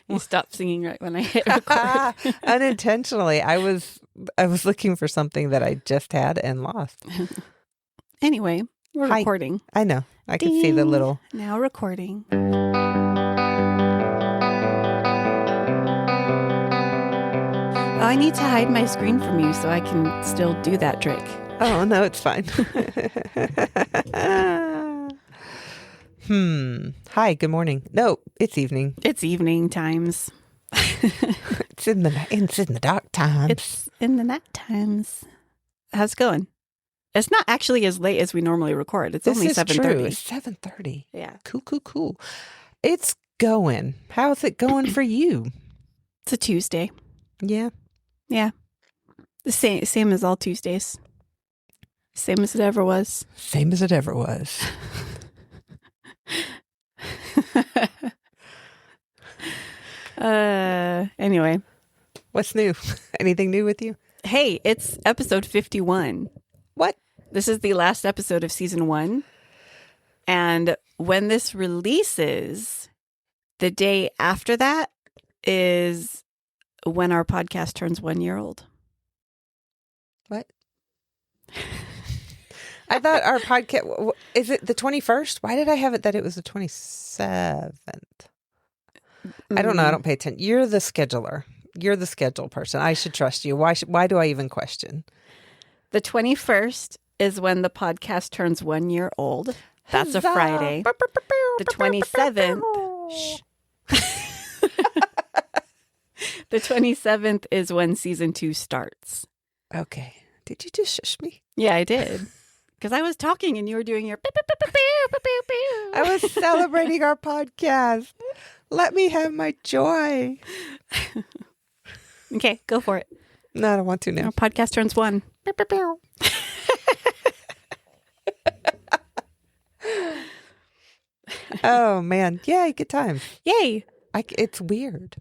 You stopped singing right when I hit record. Unintentionally. I was looking for something that I just had and lost. Anyway, we're Hi. recording. I know. I can see the Ding. little. Now recording. I need to hide my screen from you so I can still do that trick. Oh, no, it's fine. Hi, good morning. No, it's evening. It's evening times. It's in the dark times. It's in the night times. How's it going? It's not actually as late as we normally record. It's only 7:30. It's 7:30. Yeah. Cool. It's going. How's it going for you? It's a Tuesday. Yeah. Yeah. The same as all Tuesdays. Same as it ever was. Same as it ever was. Anyway. What's new? Anything new with you? Hey, it's episode 51. What? This is the last episode of season 1. And when this releases, the day after that is when our podcast turns 1 year old. What? I thought our podcast, is it the 21st? Why did I have it that it was the 27th? I don't know. I don't pay attention. You're the scheduler. You're the schedule person. I should trust you. Why do I even question? The 21st is when the podcast turns 1 year old. That's a Friday. The 27th. Shh. The 27th is when season 2 starts. Okay. Did you just shush me? Yeah, I did. Because I was talking and you were doing your I was celebrating our podcast. Let me have my joy. Okay, go for it. No, I don't want to now. Our podcast turns 1. Oh, man. Yay, good times. Yay. It's weird.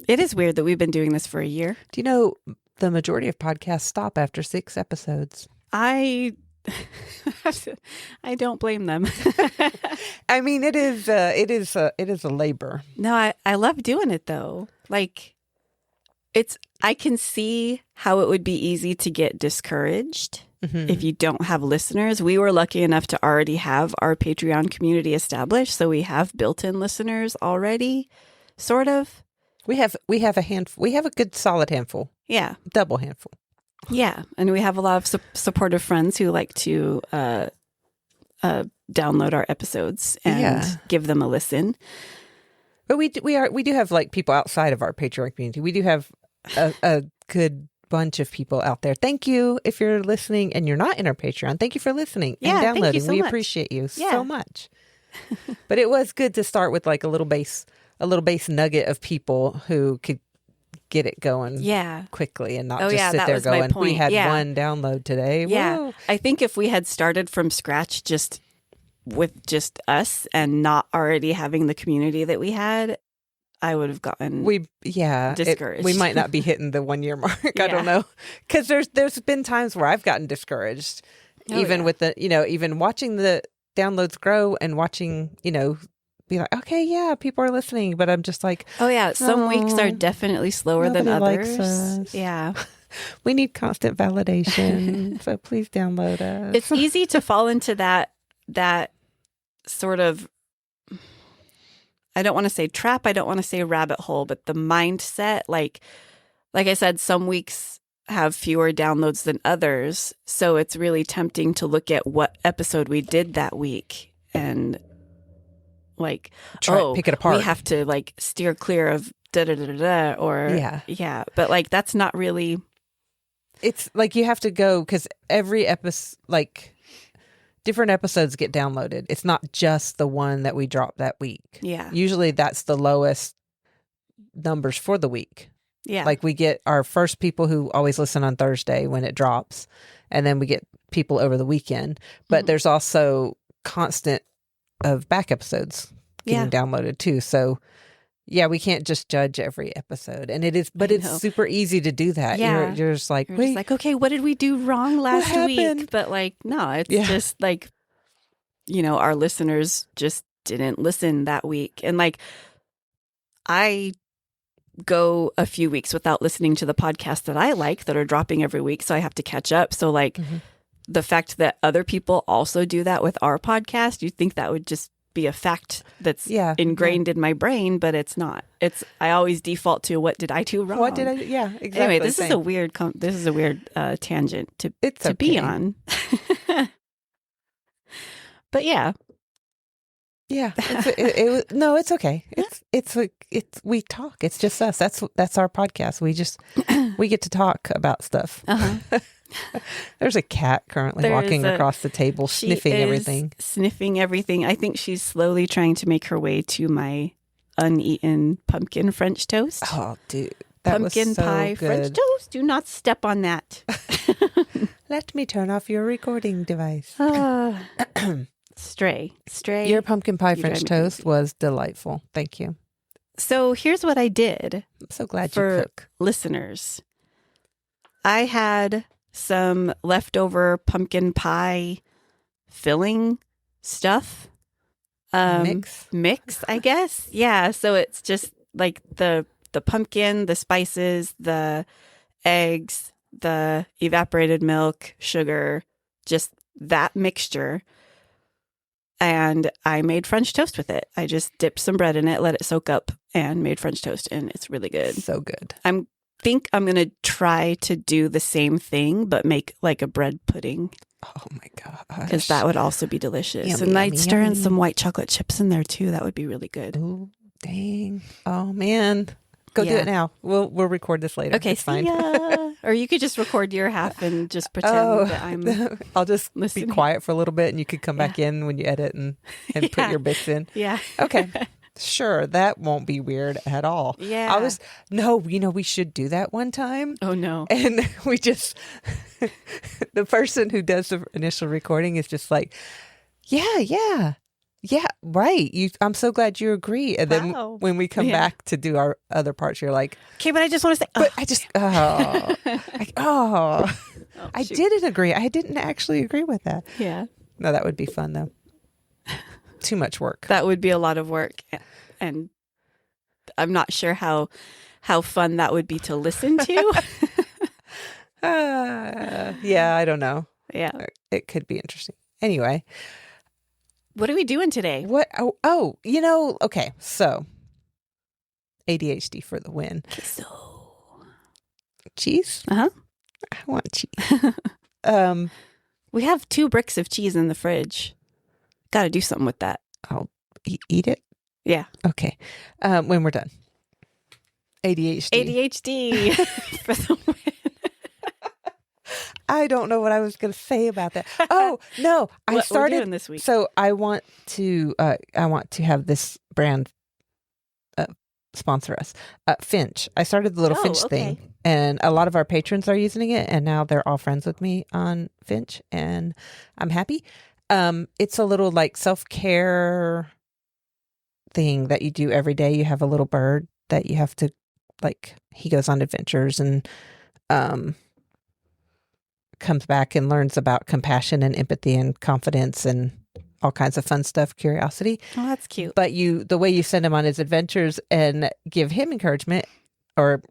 It is weird that we've been doing this for a year. Do you know the majority of podcasts stop after 6 episodes? I don't blame them. I mean, it is a labor. No, I love doing it though. Like I can see how it would be easy to get discouraged if you don't have listeners. We were lucky enough to already have our Patreon community established, so we have built-in listeners already, sort of. We have a handful. We have a good solid handful. Yeah. Double handful. Yeah. And we have a lot of supportive friends who like to download our episodes and give them a listen. But we do have like people outside of our Patreon community. We do have a good bunch of people out there. Thank you if you're listening and you're not in our Patreon. Thank you for listening and downloading. Thank you so we much. appreciate you so much. But it was good to start with like a little base nugget of people who could get it going quickly and not just sit there going, we had one download today. Yeah. Woo. I think if we had started from scratch just with just us and not already having the community that we had, I would have gotten discouraged. We might not be hitting the 1 year mark. I don't know. Because there's been times where I've gotten discouraged, with the, even watching the downloads grow and watching, be like, okay, people are listening, but I'm just like, some weeks are definitely slower than others. Likes us. Yeah. We need constant validation. So please download us. It's easy to fall into that sort of, I don't want to say trap, I don't want to say rabbit hole, but the mindset, like I said, some weeks have fewer downloads than others. So it's really tempting to look at what episode we did that week and like, pick it apart. We have to like steer clear of da-da-da-da-da or but like that's not really. It's like you have to go because every episode, like different episodes get downloaded. It's not just the one that we dropped that week. Yeah. Usually that's the lowest numbers for the week. Yeah. Like we get our first people who always listen on Thursday when it drops, and then we get people over the weekend. But there's also constant of back episodes getting downloaded too. So we can't just judge every episode. And it is, but it's super easy to do that. Yeah. You're just like, just like, okay, what did we do wrong last week? But like, no, it's just like, our listeners just didn't listen that week. And like, I go a few weeks without listening to the podcasts that I like that are dropping every week. So I have to catch up. So like the fact that other people also do that with our podcast, you'd think that would just be a fact that's ingrained in my brain, but it's not. I always default to what did I do wrong? What did I do? Yeah, exactly. Anyway, this is a weird tangent to be on. But yeah. Yeah, it's okay. It's we talk. It's just us. That's our podcast. We get to talk about stuff. There's a cat currently walking across the table, sniffing everything. Sniffing everything. I think she's slowly trying to make her way to my uneaten pumpkin French toast. Oh, dude, that pumpkin was so pie good. French toast. Do not step on that. Let me turn off your recording device. Stray. Your pumpkin pie French toast was delightful. Thank you. So here's what I did. I'm so glad for you cook. Listeners. I had some leftover pumpkin pie filling stuff. Mix, I guess. Yeah. So it's just like the pumpkin, the spices, the eggs, the evaporated milk, sugar, just that mixture. And I made French toast with it. I just dipped some bread in it, let it soak up, and made French toast. And it's really good. So good. I think I'm going to try to do the same thing, but make like a bread pudding. Oh my gosh. Because that would also be delicious. Yummy, and I'd yummy, stir in yummy. some white chocolate chips in there too. That would be really good. Oh, dang. Oh, man. Go do it now. We'll record this later. Okay, it's fine. Or you could just record your half and just pretend that I'm I'll just listening. be quiet for a little bit and you could come back in when you edit and put your bits in. Yeah. Okay. Sure. That won't be weird at all. Yeah. We should do that one time. Oh, no. And we just, the person who does the initial recording is just like, yeah, right. I'm so glad you agree. And then when we come back to do our other parts, you're like, okay, but I just want to say, but I just, I didn't agree. I didn't actually agree with that. Yeah. No, that would be fun though. Too much work. That would be a lot of work. And I'm not sure how fun that would be to listen to. Yeah, I don't know. Yeah. It could be interesting. Anyway. What are we doing today? What? Okay. So ADHD for the win. Okay, so cheese? Uh-huh. I want cheese. We have 2 bricks of cheese in the fridge. Got to do something with that. I'll eat it. Yeah. Okay. When we're done. ADHD for the win. I don't know what I was going to say about that. Oh no! I what started we're doing this week. So I want to have this brand sponsor us. Finch. I started the little Finch thing, and a lot of our patrons are using it, and now they're all friends with me on Finch, and I'm happy. It's a little like self-care thing that you do every day. You have a little bird that you have to he goes on adventures and comes back and learns about compassion and empathy and confidence and all kinds of fun stuff, curiosity. Oh, that's cute. But the way you send him on his adventures and give him encouragement, or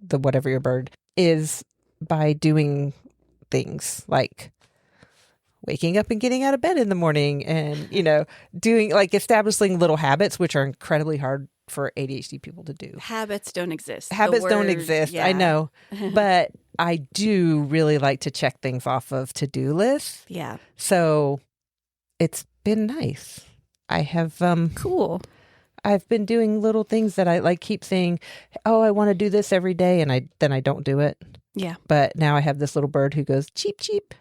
whatever your bird is, by doing things like waking up and getting out of bed in the morning and, doing establishing little habits, which are incredibly hard for ADHD people to do. Habits don't exist. Habits don't exist. Yeah. I know. But I do really like to check things off of to-do lists. Yeah. So it's been nice. I have cool. I've been doing little things that I keep saying, oh, I want to do this every day, and then I don't do it. Yeah. But now I have this little bird who goes cheep cheep.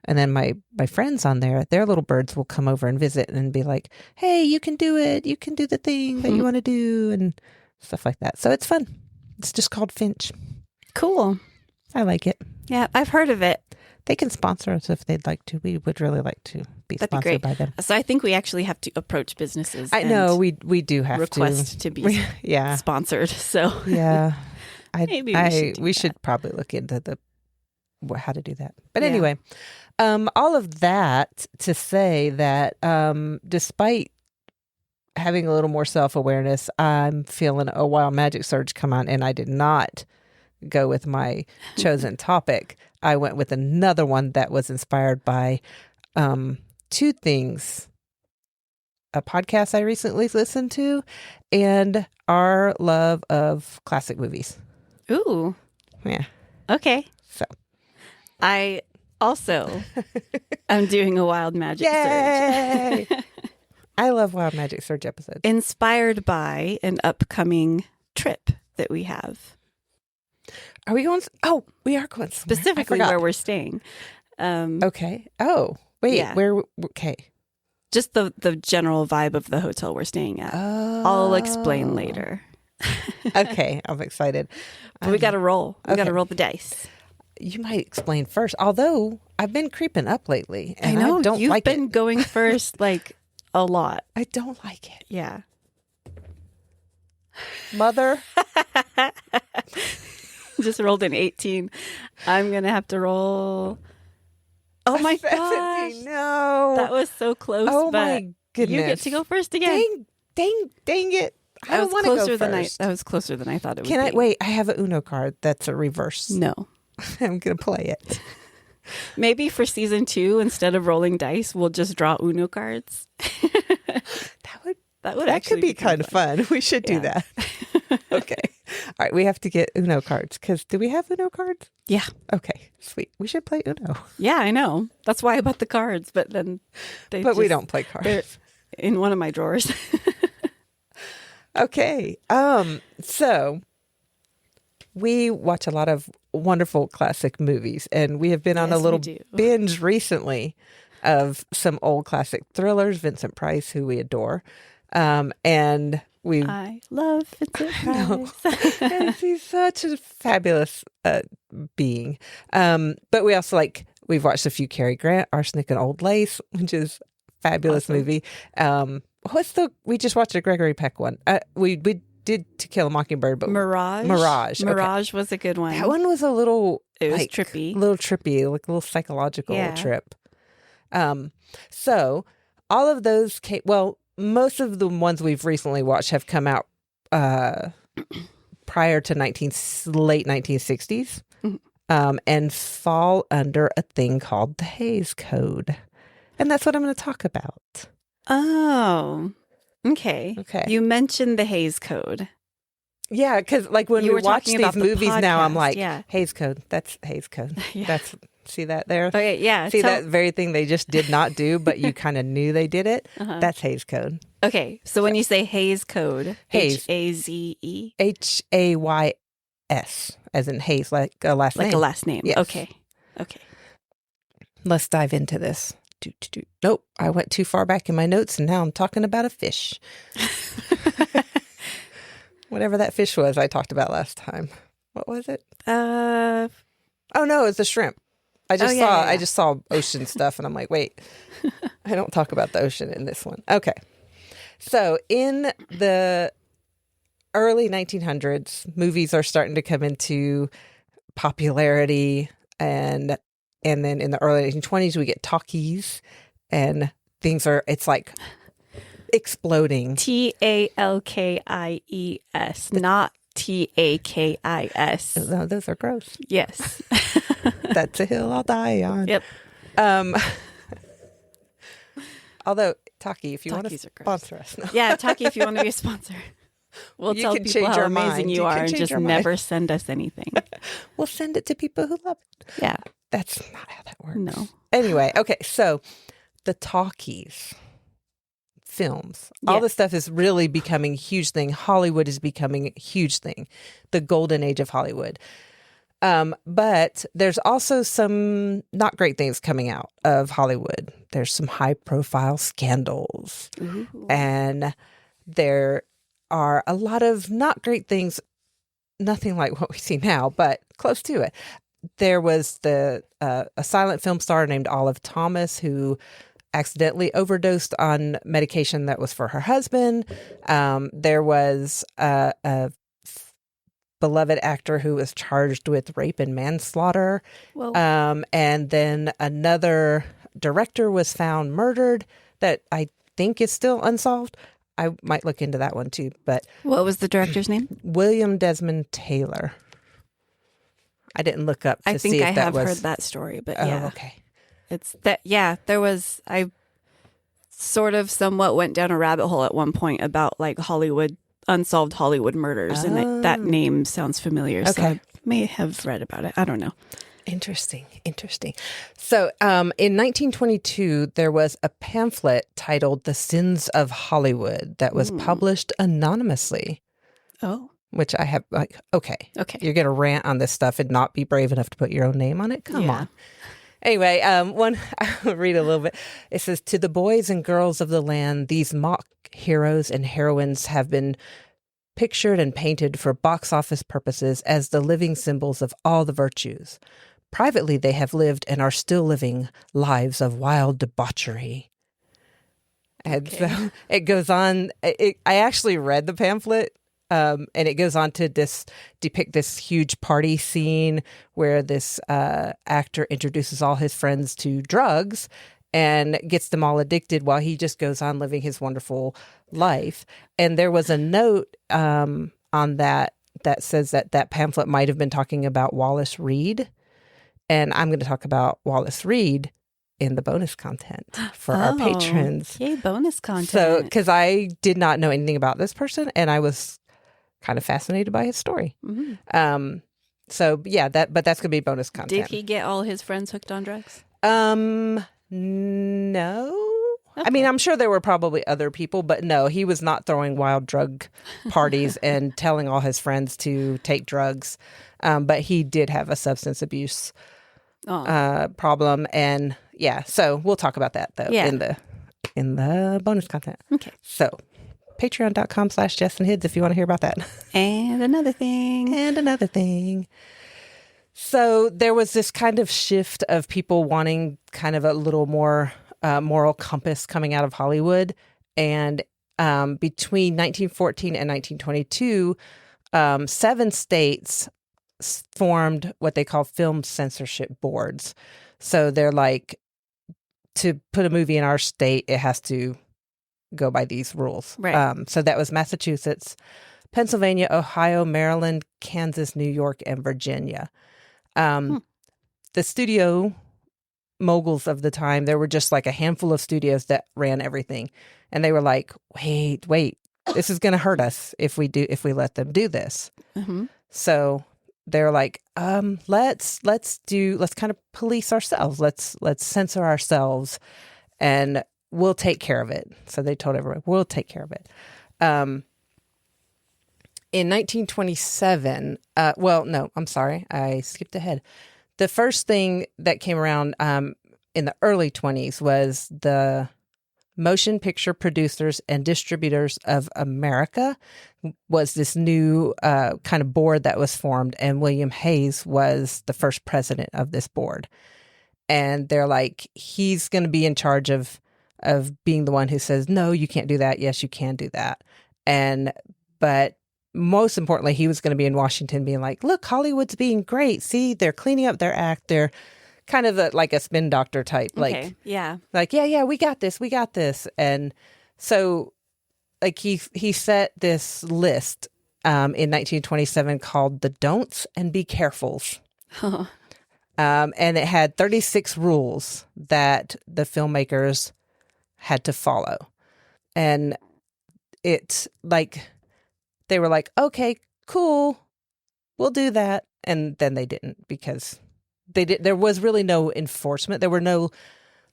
And then my friends on there, their little birds will come over and visit and be like, hey, you can do it. You can do the thing that you want to do and stuff like that. So it's fun. It's just called Finch. Cool. I like it. Yeah, I've heard of it. They can sponsor us if they'd like to. We would really like to be sponsored by them. So I think we actually have to approach businesses. I know we do have request to be sponsored. So yeah, maybe we should probably look into how to do that. But anyway, all of that to say that despite having a little more self-awareness, I'm feeling a wild magic surge come on, and I did not go with my chosen topic. I went with another one that was inspired by two things: a podcast I recently listened to and our love of classic movies. Ooh. Yeah. Okay. So I also am doing a wild magic Yay! surge. I love wild magic surge episodes. Inspired by an upcoming trip that we have. Are we going? Oh, we are going somewhere. Specifically where we're staying. Okay. Oh, wait. Yeah. Where? Okay. Just the general vibe of the hotel we're staying at. Oh. I'll explain later. Okay. I'm excited. But we got to roll. We got okay. to roll the dice. You might explain first. Although I've been creeping up lately, and I know. don't You've like been it. going first like a lot. I don't like it. Yeah. Mother. Just rolled an 18. I'm going to have to roll. Oh my gosh. No. That was so close. Oh but my goodness. You get to go first again. Dang it. I don't want to go first. That was closer than I thought it would Can I be. wait? I have an Uno card that's a reverse. No. I'm going to play it. Maybe for season 2, instead of rolling dice, we'll just draw Uno cards. That could be kind of fun. We should do that. Okay. All right. We have to get Uno cards because do we have Uno cards? Yeah. Okay. Sweet. We should play Uno. Yeah, I know. That's why I bought the cards, but then we don't play cards. They're in one of my drawers. Okay. So we watch a lot of wonderful classic movies, and we have been on a little binge recently of some old classic thrillers. Vincent Price, who we adore. And I love Vincent Price. He's such a fabulous being. But we also we've watched a few Cary Grant, Arsenic and Old Lace, which is a fabulous movie. We just watched a Gregory Peck one. We did To Kill a Mockingbird, but Mirage was a good one. That one was a little trippy, like a little psychological trip. So all of those most of the ones we've recently watched have come out prior to late 1960s, and fall under a thing called the Hays Code, and that's what I'm going to talk about. Oh, okay. Okay. You mentioned the Hays Code. Yeah, because when we watch these movies now, I'm like, Hays Code. That's Hays Code. Yeah. See that there? Okay, yeah. See that very thing they just did not do, but you kind of knew they did it? That's Hays Code. Okay, so when you say Hays Code, Hays. H-A-Z-E? Hays, as in Hays, like a last name. Like a last name. Yes. Okay. Let's dive into this. Nope, I went too far back in my notes, and now I'm talking about a fish. Whatever that fish was I talked about last time. What was it? Oh no, it's a shrimp. I just saw ocean stuff, and I'm like, wait, I don't talk about the ocean in this one. Okay. So in the early 1900s, movies are starting to come into popularity, and then in the early 1920s, we get talkies, and it's like exploding. Talkies, not Takis. No, those are gross. Yes. That's a hill I'll die on. Yep. Although, Taki, if you want to gross. sponsor us. No. Yeah, Taki, if you want to be a sponsor. We'll tell people how amazing you are and just never send us anything. We'll send it to people who love it. Yeah. That's not how that works. No. Anyway, okay, so the talkies films. All this stuff is really becoming a huge thing. Hollywood is becoming a huge thing. The golden age of Hollywood. But there's also some not great things coming out of Hollywood. There's some high profile scandals. Ooh. And there are a lot of not great things, nothing like what we see now, but close to it. There was a silent film star named Olive Thomas who accidentally overdosed on medication that was for her husband. There was a beloved actor who was charged with rape and manslaughter. And then another director was found murdered that I think is still unsolved. I might look into that one too. But What was the director's name? William Desmond Taylor. I didn't look up to I think see I if that have was. heard that story, but Oh, yeah. okay. It's that, yeah, I sort of somewhat went down a rabbit hole at one point about like unsolved Hollywood murders. And that name sounds familiar. So I may have read about it. I don't know. Interesting. So in 1922, there was a pamphlet titled The Sins of Hollywood that was published anonymously. Oh. Which I have like, okay. You're going to rant on this stuff and not be brave enough to put your own name on it? Come on. Anyway, I'll read a little bit. It says, to the boys and girls of the land, these mock heroes and heroines have been pictured and painted for box office purposes as the living symbols of all the virtues. Privately, they have lived and are still living lives of wild debauchery. And so it goes on. I actually read the pamphlet. And it goes on to depict this huge party scene where this actor introduces all his friends to drugs and gets them all addicted while he just goes on living his wonderful life. And there was a note on that says that pamphlet might have been talking about Wallace Reed. And I'm going to talk about Wallace Reed in the bonus content for our patrons. Yay, bonus content. So, because I did not know anything about this person, and I was kind of fascinated by his story. Mm-hmm. So yeah, but that's gonna be bonus content. Did he get all his friends hooked on drugs? No. Okay. I mean, I'm sure there were probably other people, but no, he was not throwing wild drug parties and telling all his friends to take drugs. But he did have a substance abuse problem, and yeah. So we'll talk about that though in the bonus content. Okay. So. Patreon.com/JessonHids if you want to hear about that. And another thing. So there was this kind of shift of people wanting kind of a little more moral compass coming out of Hollywood. And between 1914 and 1922, 7 states formed what they call film censorship boards. So they're like, to put a movie in our state, it has to go by these rules. Right. So that was Massachusetts, Pennsylvania, Ohio, Maryland, Kansas, New York, and Virginia. The studio moguls of the time, there were just like a handful of studios that ran everything. And they were like, wait, this is going to hurt us if we let them do this. Mm-hmm. So they're like, let's kind of police ourselves. Let's censor ourselves and we'll take care of it. So they told everyone, we'll take care of it. In 1927, I'm sorry. I skipped ahead. The first thing that came around in the early 20s was the Motion Picture Producers and Distributors of America was this new kind of board that was formed. And William Hayes was the first president of this board. And they're like, he's going to be in charge of being the one who says, no, you can't do that. Yes, you can do that. But most importantly, he was going to be in Washington being like, look, Hollywood's being great. See, they're cleaning up their act. They're kind of like a spin doctor type. Okay. Yeah. Like, yeah, we got this. And so like he set this list in 1927 called the Don'ts and Be Carefuls. And it had 36 rules that the filmmakers had to follow. And it's like, they were like, okay, cool, we'll do that. And then they didn't, because there was really no enforcement. There were no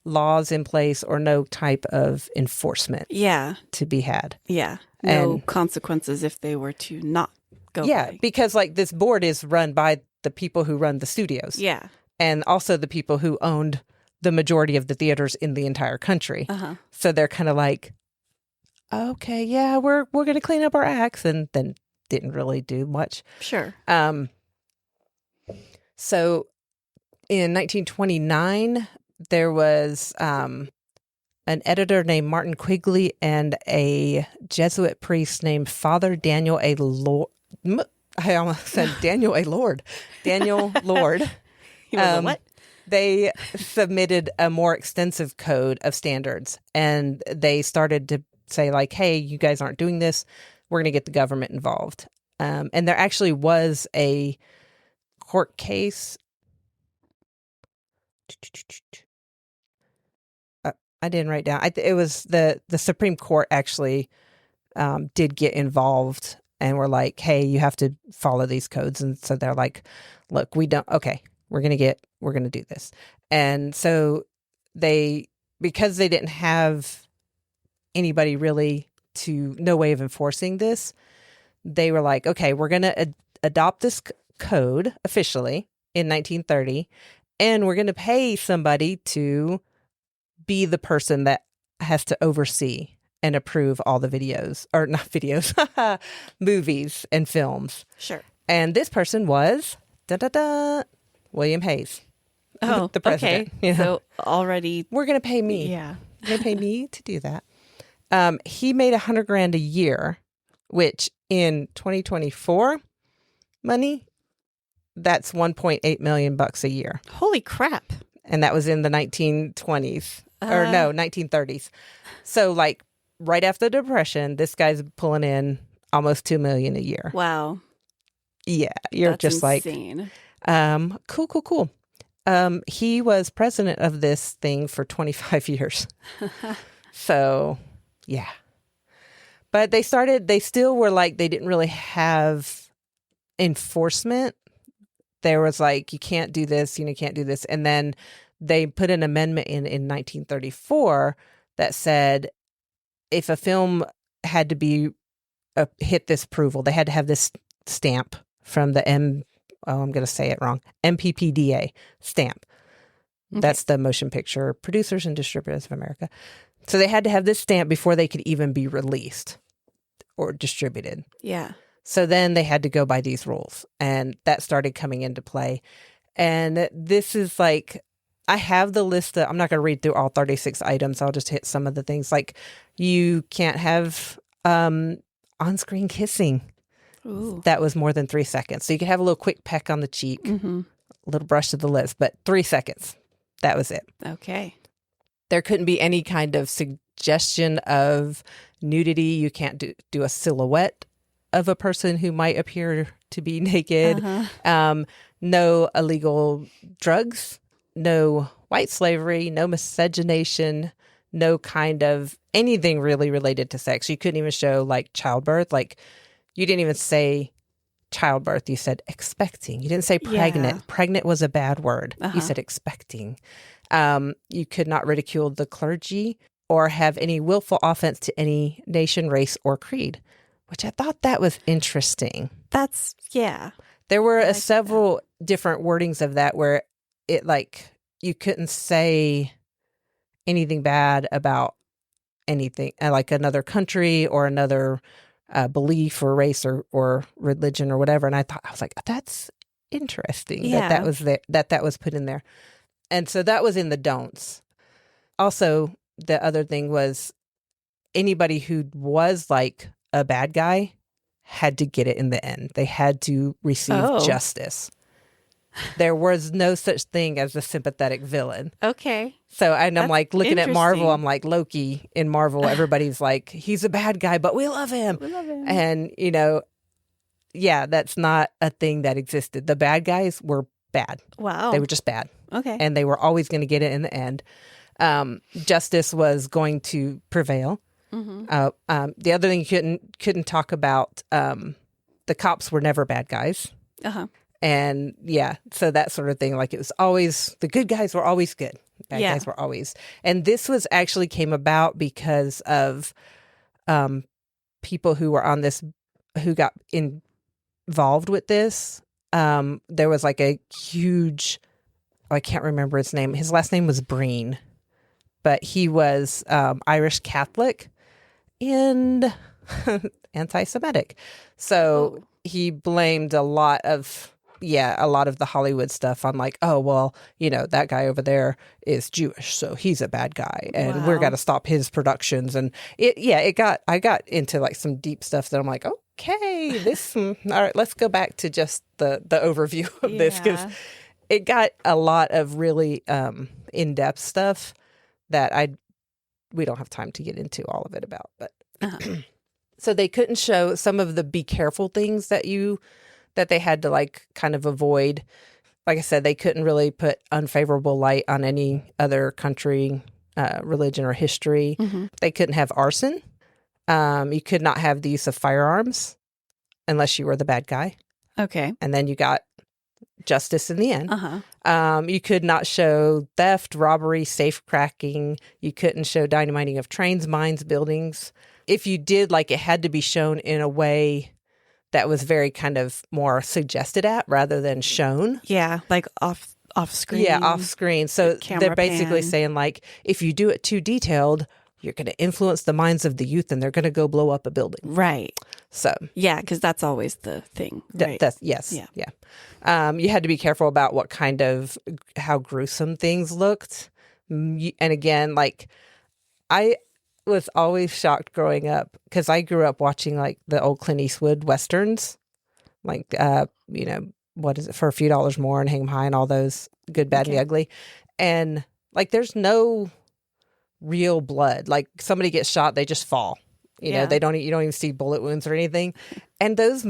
laws in place or no type of enforcement to be had. Yeah. No consequences if they were to not go. Yeah, because like this board is run by the people who run the studios. Yeah. And also the people who owned the majority of the theaters in the entire country. Uh-huh. So they're kind of like, okay, yeah, we're going to clean up our acts, and then didn't really do much. Sure. So in 1929, there was an editor named Martin Quigley and a Jesuit priest named Father Daniel A. Lord. I almost said Daniel A. Lord. Daniel Lord. He was a what? They submitted a more extensive code of standards, and they started to say like, hey, you guys aren't doing this. We're going to get the government involved. And there actually was a court case. I didn't write down. It was the Supreme Court actually did get involved and were like, hey, you have to follow these codes. And so they're like, look, we're going to do this. And so because they didn't have anybody really no way of enforcing this, they were like, okay, we're going to adopt this code officially in 1930, and we're going to pay somebody to be the person that has to oversee and approve all the movies and films. Sure. And this person was William Hayes. Oh, the president. Okay. You know? So already, we're going to pay me. Yeah. They pay me to do that. He made $100,000 a year, which in 2024 money, that's $1.8 million a year. Holy crap. And that was in the 1920s or no, 1930s. So like right after the Depression, this guy's pulling in almost $2 million a year. Wow. Yeah. You're That's just insane. like, cool. He was president of this thing for 25 years. So, yeah. But they still were like, they didn't really have enforcement. There was like, you can't do this, you can't do this. And then they put an amendment in 1934 that said if a film had to be hit this approval, they had to have this stamp from the I'm going to say it wrong, MPPDA stamp. Okay. That's the Motion Picture Producers and Distributors of America. So they had to have this stamp before they could even be released or distributed. Yeah. So then they had to go by these rules, and that started coming into play. And this is like, I have the list. I'm not going to read through all 36 items. I'll just hit some of the things. Like, you can't have on-screen kissing. Ooh. That was more than 3 seconds. So you could have a little quick peck on the cheek, a little brush to the lips, but 3 seconds. That was it. Okay. There couldn't be any kind of suggestion of nudity. You can't do a silhouette of a person who might appear to be naked. No illegal drugs, no white slavery, no miscegenation, no kind of anything really related to sex. You couldn't even show like childbirth. Like, you didn't even say childbirth. You said expecting. You didn't say pregnant. Yeah. Pregnant was a bad word. You said expecting. You could not ridicule the clergy or have any willful offense to any nation, race, or creed, which I thought that was interesting. That's, yeah. There were several different wordings of that where it like, you couldn't say anything bad about anything, like another country or another belief or race or religion or whatever. And I was like, that's interesting that was there, that was put in there. And so that was in the don'ts. Also, the other thing was anybody who was like a bad guy had to get it in the end. They had to receive justice. There was no such thing as a sympathetic villain. Okay. So, and I'm like looking at Marvel, I'm like, Loki in Marvel, everybody's like, he's a bad guy, but we love him. We love him. And, that's not a thing that existed. The bad guys were bad. Wow. They were just bad. Okay. And they were always going to get it in the end. Justice was going to prevail. The other thing you couldn't talk about, the cops were never bad guys. And so that sort of thing, like it was always, the good guys were always good. Bad guys were always. And this was actually came about because of people who were on this, who got involved with this. There was like a huge, I can't remember his name. His last name was Breen, but he was Irish Catholic and anti-Semitic. So he blamed a lot of the Hollywood stuff on like, oh, well, that guy over there is Jewish, so he's a bad guy and we're got to stop his productions. And I got into like some deep stuff that I'm like, okay, all right, let's go back to just the overview of this, because it got a lot of really in-depth stuff that we don't have time to get into all of it about, but So they couldn't show some of the be careful things that they had to like kind of avoid. Like I said, they couldn't really put unfavorable light on any other country, religion, or history. They couldn't have arson. You could not have the use of firearms unless you were the bad guy. Okay. And then you got justice in the end. You could not show theft, robbery, safe cracking. You couldn't show dynamiting of trains, mines, buildings. If you did, like, it had to be shown in a way that was very kind of more suggested at rather than shown. Yeah, like off screen. Yeah, off screen. So they're basically pan. saying, like, if you do it too detailed, you're going to influence the minds of the youth and they're going to go blow up a building. Right. So yeah, because that's always the thing. Right? Yes. Yeah. You had to be careful about how gruesome things looked. And again, like, I was always shocked growing up because I grew up watching like the old Clint Eastwood Westerns, like, what is it, For a Few Dollars More and Hang 'em High and all those Good, Bad, and the Ugly. And like, there's no real blood. Like, somebody gets shot, they just fall. You know, you don't even see bullet wounds or anything. And those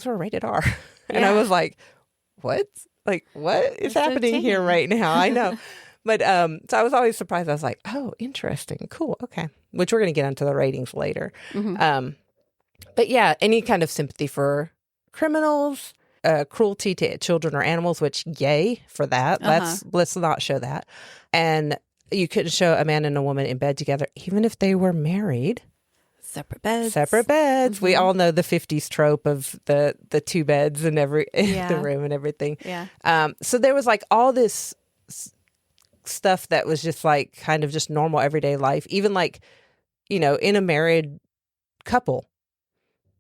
were rated R. And I was like, what? Like, what is happening here right now? I know. But so I was always surprised. I was like, oh, interesting. Cool. Okay. Which we're going to get into the ratings later. But yeah, any kind of sympathy for criminals, cruelty to children or animals, which yay for that. Let's not show that. And you couldn't show a man and a woman in bed together, even if they were married. Separate beds. We all know the 50s trope of the two beds in the room and everything. Yeah. So there was like all this stuff that was just like kind of just normal everyday life. Even like, in a married couple,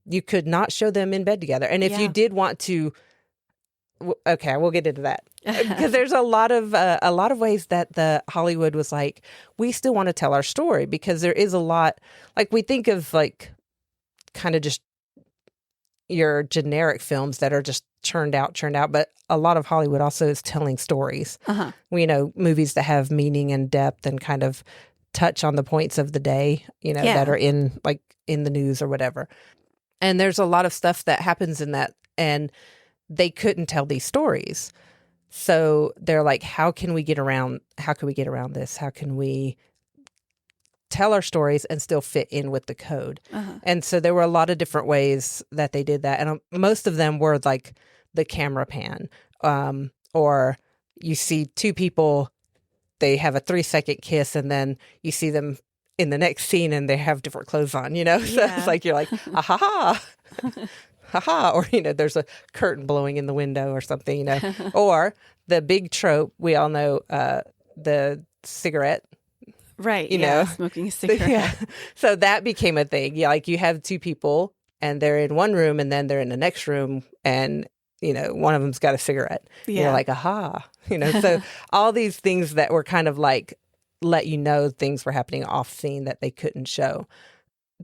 you could not show them in bed together. And if you did want to, okay, we'll get into that. Because there's a lot of ways that the Hollywood was like, we still want to tell our story, because there is a lot, like, we think of like kind of just your generic films that are just churned out, but a lot of Hollywood also is telling stories. We know movies that have meaning and depth and kind of touch on the points of the day, that are in the news or whatever. And there's a lot of stuff that happens in that, and they couldn't tell these stories. So they're like, how can we get around this? How can we tell our stories and still fit in with the code? And so there were a lot of different ways that they did that. And most of them were like the camera pan, or you see two people, they have a 3-second kiss, and then you see them in the next scene and they have different clothes on, So it's like, you're like, ah-ha-ha. Haha, or, there's a curtain blowing in the window or something, or the big trope, we all know, the cigarette. Right. Smoking a cigarette. Yeah. So that became a thing. Yeah. Like, you have two people and they're in one room and then they're in the next room, and, one of them's got a cigarette. Yeah. You're like, aha, so all these things that were kind of like, let you know things were happening off scene that they couldn't show.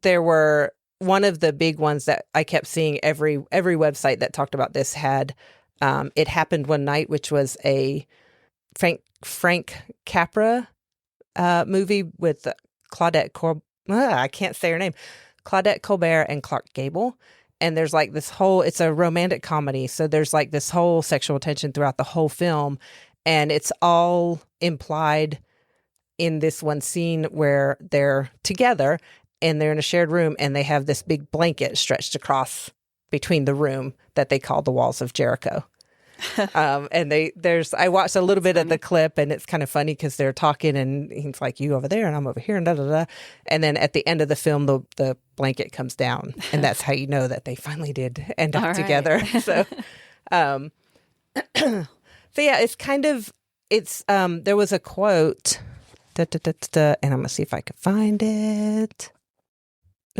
There were, one of the big ones that I kept seeing, every website that talked about this had, It Happened One Night, which was a Frank Capra movie with I can't say her name, Claudette Colbert and Clark Gable. And there's like this whole, it's a romantic comedy. So there's like this whole sexual tension throughout the whole film. And it's all implied in this one scene where they're together and they're in a shared room, and they have this big blanket stretched across between the room that they call the Walls of Jericho. And I watched a little bit of the clip, and it's kind of funny because they're talking and he's like, you over there and I'm over here and da da da. And then at the end of the film, the blanket comes down, and that's how you know that they finally did end up together. So, so yeah, it's kind of, there was a quote, and I'm going to see if I can find it.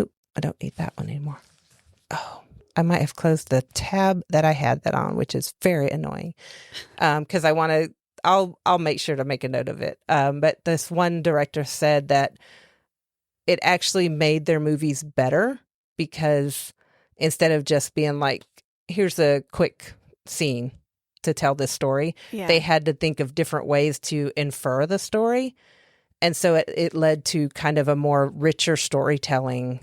Oop, I don't need that one anymore. Oh, I might have closed the tab that I had that on, which is very annoying. Because I'll make sure to make a note of it. But this one director said that it actually made their movies better, because instead of just being like, here's a quick scene to tell this story, they had to think of different ways to infer the story. And so it led to kind of a more richer storytelling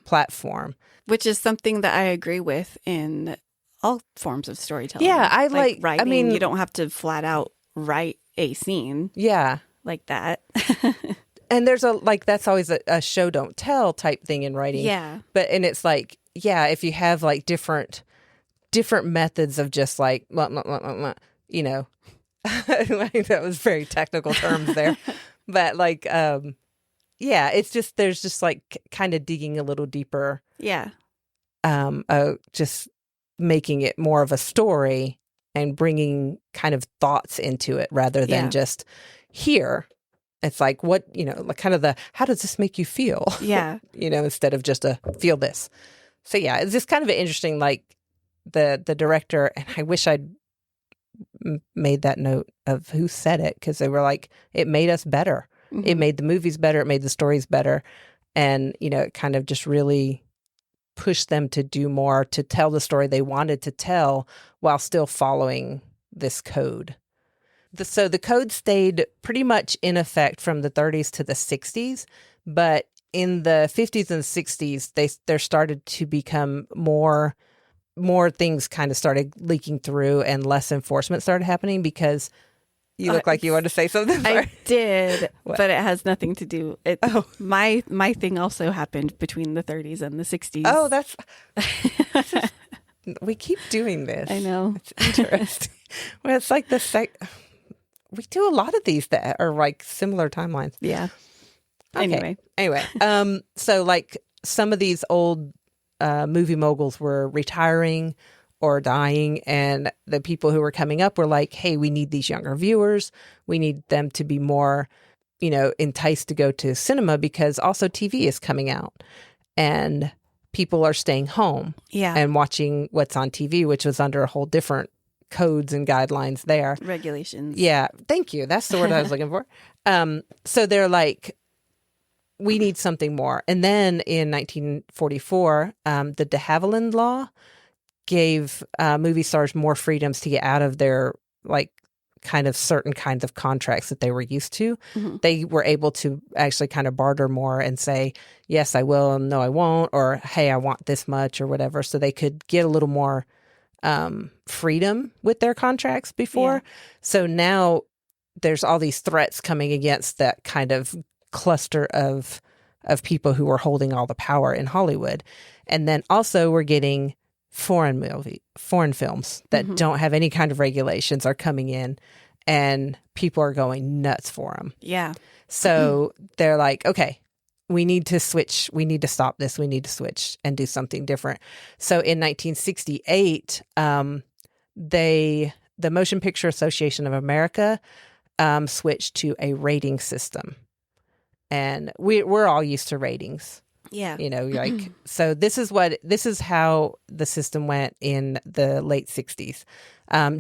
platform. Which is something that I agree with in all forms of storytelling. Yeah, I like writing. I mean, you don't have to flat out write a scene. Yeah. Like that. And there's that's always a show don't tell type thing in writing. Yeah. And it's like, yeah, if you have like different methods of just like, you know, like that was very technical terms there. But like, yeah, it's just, there's just like kind of digging a little deeper. Yeah. Just making it more of a story and bringing kind of thoughts into it rather than just here. It's like, what, like kind of how does this make you feel? Yeah. Instead of just feel this. So yeah, it's just kind of an interesting, like the director, and I wish I'd made that note of who said it, because they were like, it made us better. Mm-hmm. It made the movies better. It made the stories better. And, it kind of just really pushed them to do more, to tell the story they wanted to tell while still following this code. So the code stayed pretty much in effect from the 30s to the 60s, but in the 50s and 60s, there started to become more things kind of started leaking through and less enforcement started happening, because you look like you wanted to say something. Sorry. I did, but it has nothing to do. My thing also happened between the 30s and the 60s. Oh, that's... we keep doing this. I know. It's interesting. Well, it's like we do a lot of these that are like similar timelines. Yeah. Okay. Anyway. So like some of these old movie moguls were retiring or dying, and the people who were coming up were like, hey, we need these younger viewers. We need them to be more, enticed to go to cinema, because also TV is coming out and people are staying home and watching what's on TV, which was under a whole different codes and guidelines there. Regulations. Yeah. Thank you. That's the word I was looking for. So they're like, we need something more. And then in 1944, the de Havilland Law gave movie stars more freedoms to get out of their like kind of certain kinds of contracts that they were used to. Mm-hmm. They were able to actually kind of barter more and say, yes, I will, and no, I won't, or hey, I want this much or whatever. So they could get a little more freedom with their contracts before. Yeah. So now there's all these threats coming against that kind of cluster of people who are holding all the power in Hollywood. And then also we're getting foreign films that don't have any kind of regulations are coming in, and people are going nuts for them. Yeah. So they're like, okay, we need to switch. We need to stop this. We need to switch and do something different. So in 1968, the Motion Picture Association of America switched to a rating system. And we're all used to ratings. Yeah. Like, so this is how the system went in the late 60s.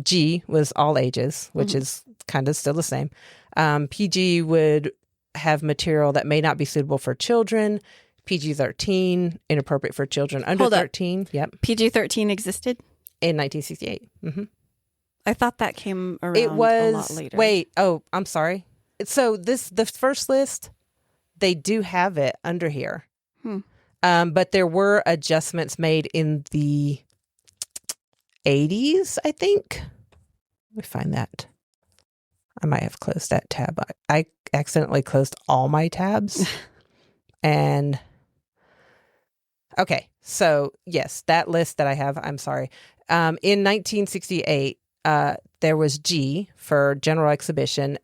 G was all ages, which is kind of still the same. PG would have material that may not be suitable for children. PG-13, inappropriate for children under 13. Yep. PG-13 existed? In 1968. Mm-hmm. I thought that came around a lot later. Wait, I'm sorry. So the first list, they do have it under here. But there were adjustments made in the 80s, I think. Let me find that. I might have closed that tab. I accidentally closed all my tabs. And okay, so yes, that list that I have, I'm sorry. In 1968, there was G for general exhibition,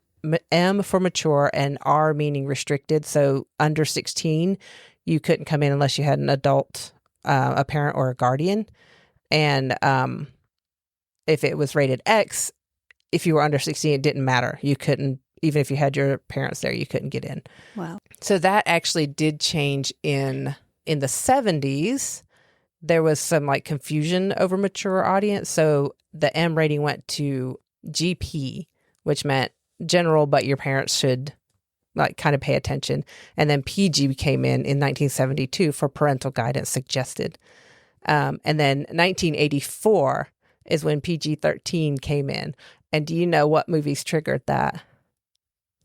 M for mature, and R meaning restricted. So under 16, you couldn't come in unless you had an adult, a parent or a guardian. And if it was rated X, if you were under 16, it didn't matter. You couldn't, even if you had your parents there, you couldn't get in. Wow. So that actually did change in the 70s. There was some like confusion over mature audience. So the M rating went to GP, which meant general, but your parents should like kind of pay attention. And then PG came in 1972 for parental guidance suggested. And then 1984 is when PG-13 came in. And do you know what movies triggered that?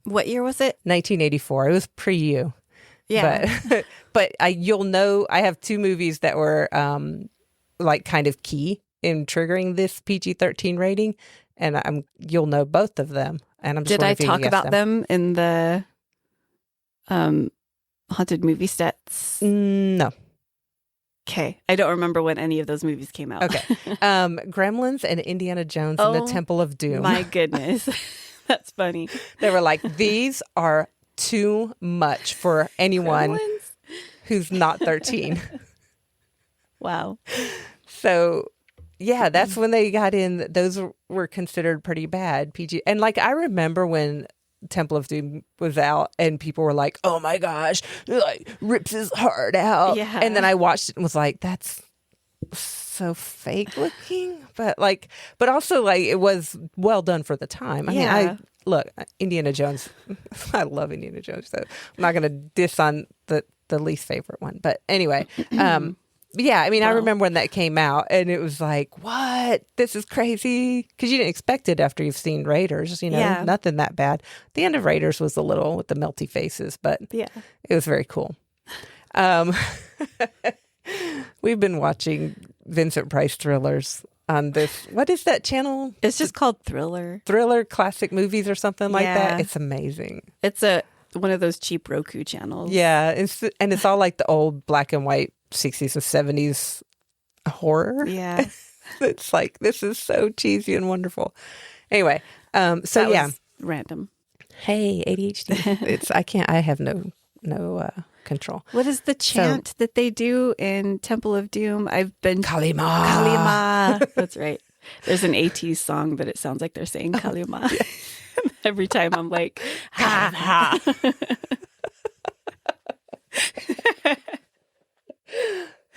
What year was it? 1984. It was pre you. Yeah. But you'll know I have two movies that were like kind of key in triggering this PG-13 rating, and you'll know both of them. And I'm just Did I wondering if you can talk guess about them in the haunted movie stats? No. Okay. I don't remember when any of those movies came out. Okay. Gremlins and Indiana Jones and the Temple of Doom. My goodness. That's funny. They were like, these are too much for anyone Gremlins? who's not 13. Wow. So, yeah, that's when they got in. Those were considered pretty bad PG. And like, I remember when Temple of Doom was out and people were like, oh my gosh, like rips his heart out. Yeah. And then I watched it and was like, that's so fake looking. But also like it was well done for the time. I mean, look, Indiana Jones, I love Indiana Jones. So I'm not going to diss on the least favorite one. But anyway, yeah, I mean, I remember when that came out and it was like, what? This is crazy. Because you didn't expect it after you've seen Raiders, nothing that bad. The end of Raiders was a little with the melty faces, but it was very cool. We've been watching Vincent Price thrillers on this. What is that channel? It's just called Thriller. Thriller Classic Movies or something like that. It's amazing. It's one of those cheap Roku channels. Yeah, it's all like the old black and white 60s and 70s horror. Yeah. It's like, this is so cheesy and wonderful. Anyway, so that was random. Hey, ADHD. I have no control. What is the chant that they do in Temple of Doom? I've been Kalima. Kalima. That's right. There's an ATEEZ song, but it sounds like they're saying Kalima. Yeah. Every time I'm like, ha ha.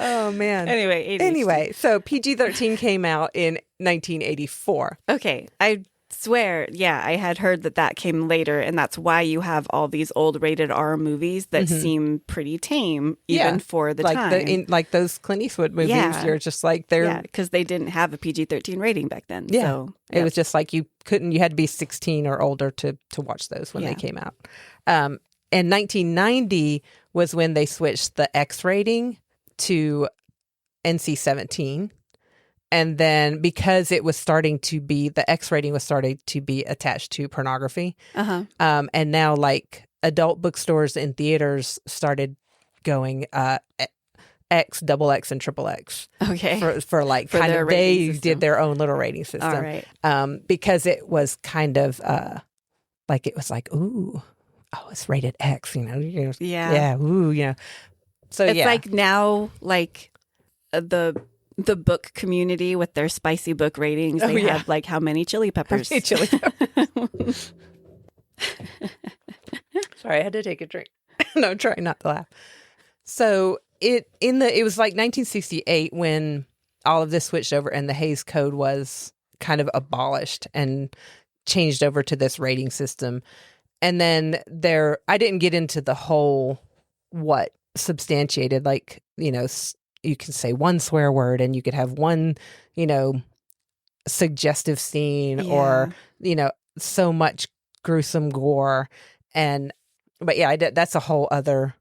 Oh man. Anyway, ADHD. So PG-13 came out in 1984. Okay, I swear, I had heard that came later, and that's why you have all these old rated R movies that seem pretty tame, even for the time. Like those Clint Eastwood movies, you're just like they're because they didn't have a PG-13 rating back then. Yeah, so, it was just like you had to be 16 or older to watch those when they came out. And 1990 was when they switched the X rating to NC-17. And then because it was starting to be, the X rating was starting to be attached to pornography. And now like adult bookstores and theaters started going X, double X, and triple X. Okay. For like for kind of, they system. did their own little rating system. All right. Because it was kind of like, it was like, ooh, oh, it's rated X, Yeah. Yeah. Ooh, So it's like now, like the book community with their spicy book ratings, they have like how many chili peppers? Chili peppers. Sorry, I had to take a drink. No, try not to laugh. So it was like 1968 when all of this switched over and the Hays Code was kind of abolished and changed over to this rating system. And then I didn't get into the whole what substantiated, like, you can say one swear word and you could have one, suggestive scene or, so much gruesome gore. But yeah, that's a whole other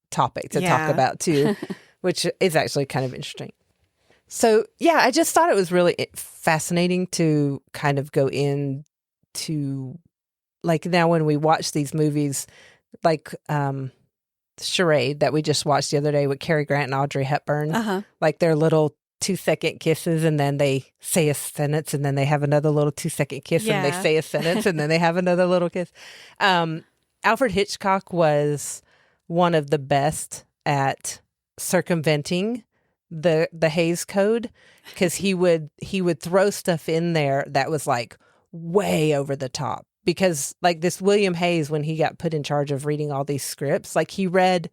topic to talk about too, which is actually kind of interesting. So yeah, I just thought it was really fascinating to kind of go into, like, now when we watch these movies, like Charade that we just watched the other day with Cary Grant and Audrey Hepburn, like their little 2-second kisses, and then they say a sentence, and then they have another little 2-second kiss, and they say a sentence, and then they have another little kiss. Alfred Hitchcock was one of the best at circumventing the Hays Code, because he would throw stuff in there that was like way over the top. Because like this William Hays, when he got put in charge of reading all these scripts, like he read,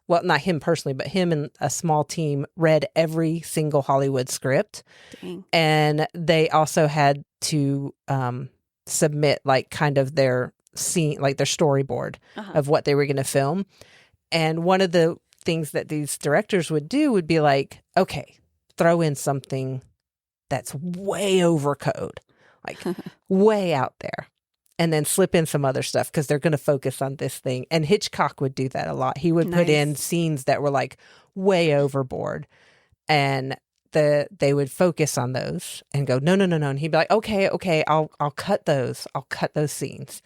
well, not him personally, but him and a small team read every single Hollywood script. Dang. And they also had to submit like kind of their scene, like their storyboard of what they were going to film. And one of the things that these directors would do would be like, okay, throw in something that's way over code, like way out there. and then slip in some other stuff because they're going to focus on this thing. And Hitchcock would do that a lot. He would put in scenes that were like way overboard, and they would focus on those and go, no. And he'd be like, okay, I'll cut those. I'll cut those scenes.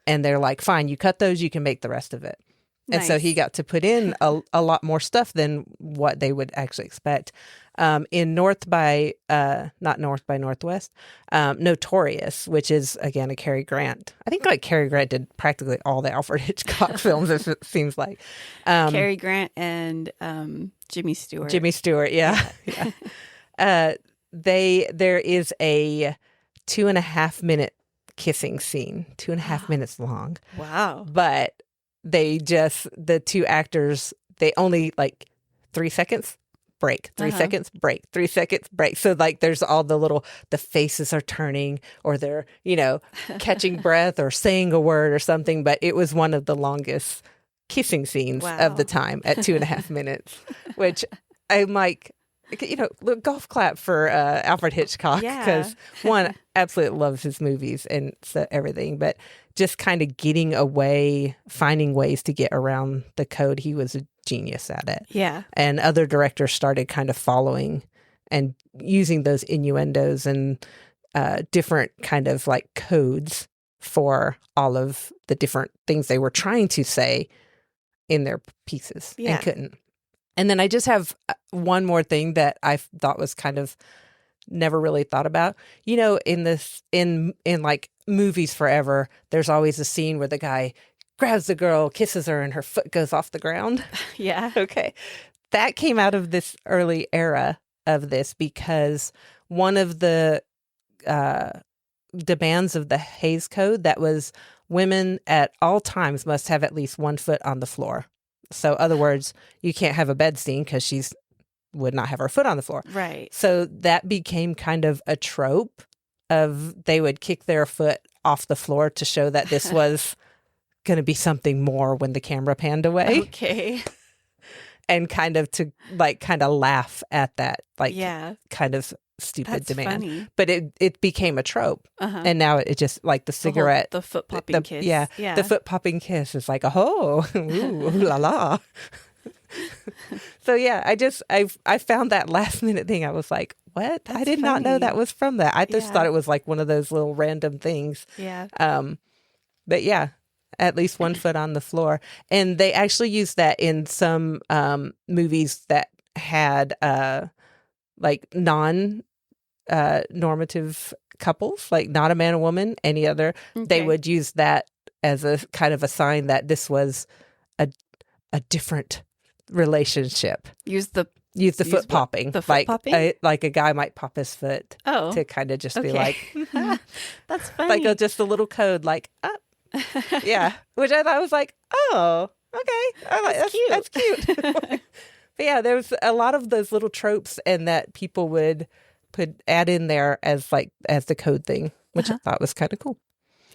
And they're like, fine, you cut those, you can make the rest of it. And so he got to put in a lot more stuff than what they would actually expect. In not North by Northwest, Notorious, which is, again, a Cary Grant. I think like Cary Grant did practically all the Alfred Hitchcock films, it seems like. Cary Grant and Jimmy Stewart. Jimmy Stewart, yeah. There is a 2.5-minute kissing scene, 2.5 minutes long. Wow. But the two actors, they only like 3 seconds break, 3 seconds break, 3 seconds break. So like there's all the faces are turning, or they're, catching breath or saying a word or something. But it was one of the longest kissing scenes of the time at 2.5 minutes, which I'm like, golf clap for Alfred Hitchcock, because one, absolutely loves his movies and everything, but just kind of getting away, finding ways to get around the code. He was a genius at it. Yeah. And other directors started kind of following and using those innuendos and different kind of like codes for all of the different things they were trying to say in their pieces and couldn't. And then I just have one more thing that I thought was kind of never really thought about. In like movies forever, there's always a scene where the guy grabs the girl, kisses her, and her foot goes off the ground. Yeah. Okay. That came out of this early era of this because one of the demands of the Hays Code, that was women at all times must have at least 1 foot on the floor. So, other words, you can't have a bed scene because she's would not have her foot on the floor. Right. So that became kind of a trope of they would kick their foot off the floor to show that this was going to be something more when the camera panned away. Okay. And kind of laugh at that, kind of stupid That's demand. Funny. But it became a trope. And now it just like the cigarette. The foot popping kiss. Yeah. The foot popping kiss is like, oh, ooh la la. So yeah, I found that last minute thing. I was like, what? I did not know that was from that. I just thought it was like one of those little random things. Yeah. But yeah, at least 1 foot on the floor. And they actually used that in some movies that had like normative couples, like not a man and woman, any other. Okay. They would use that as a kind of a sign that this was a different relationship. Use the foot popping. The foot popping? Like a guy might pop his foot to kind of just be like, that's funny. Like just a little code, like, yeah. Which I thought was like, oh, okay. I like that's cute. That's cute. But yeah, there was a lot of those little tropes and that people would add in there as the code thing, which I thought was kind of cool.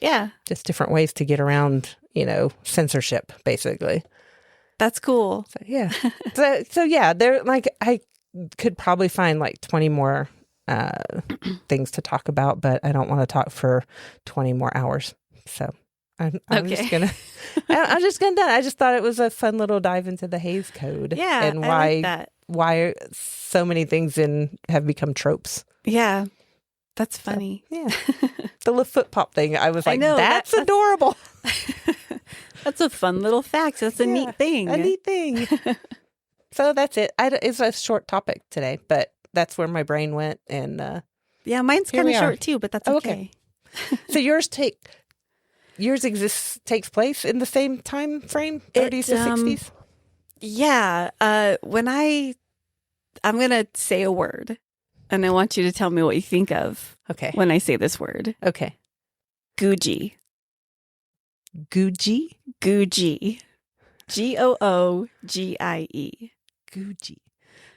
Yeah. Just different ways to get around, censorship, basically. That's cool. So, yeah. so yeah, there, like, I could probably find like 20 more things to talk about, but I don't want to talk for 20 more hours. So I'm just gonna done. I just thought it was a fun little dive into the Hays Code. Yeah. And I like that. Why so many things have become tropes. Yeah. That's funny. So, yeah. The foot pop thing. I was like, that's adorable. That's a fun little fact. That's a neat thing. A neat thing. So that's it. It's a short topic today, but that's where my brain went. And yeah, mine's kind of short too, but that's okay. So yours takes place in the same time frame, 30s to 60s? Yeah. I'm going to say a word, and I want you to tell me what you think of when I say this word. Okay. Googie. Googie? Googie. Googie. Googie.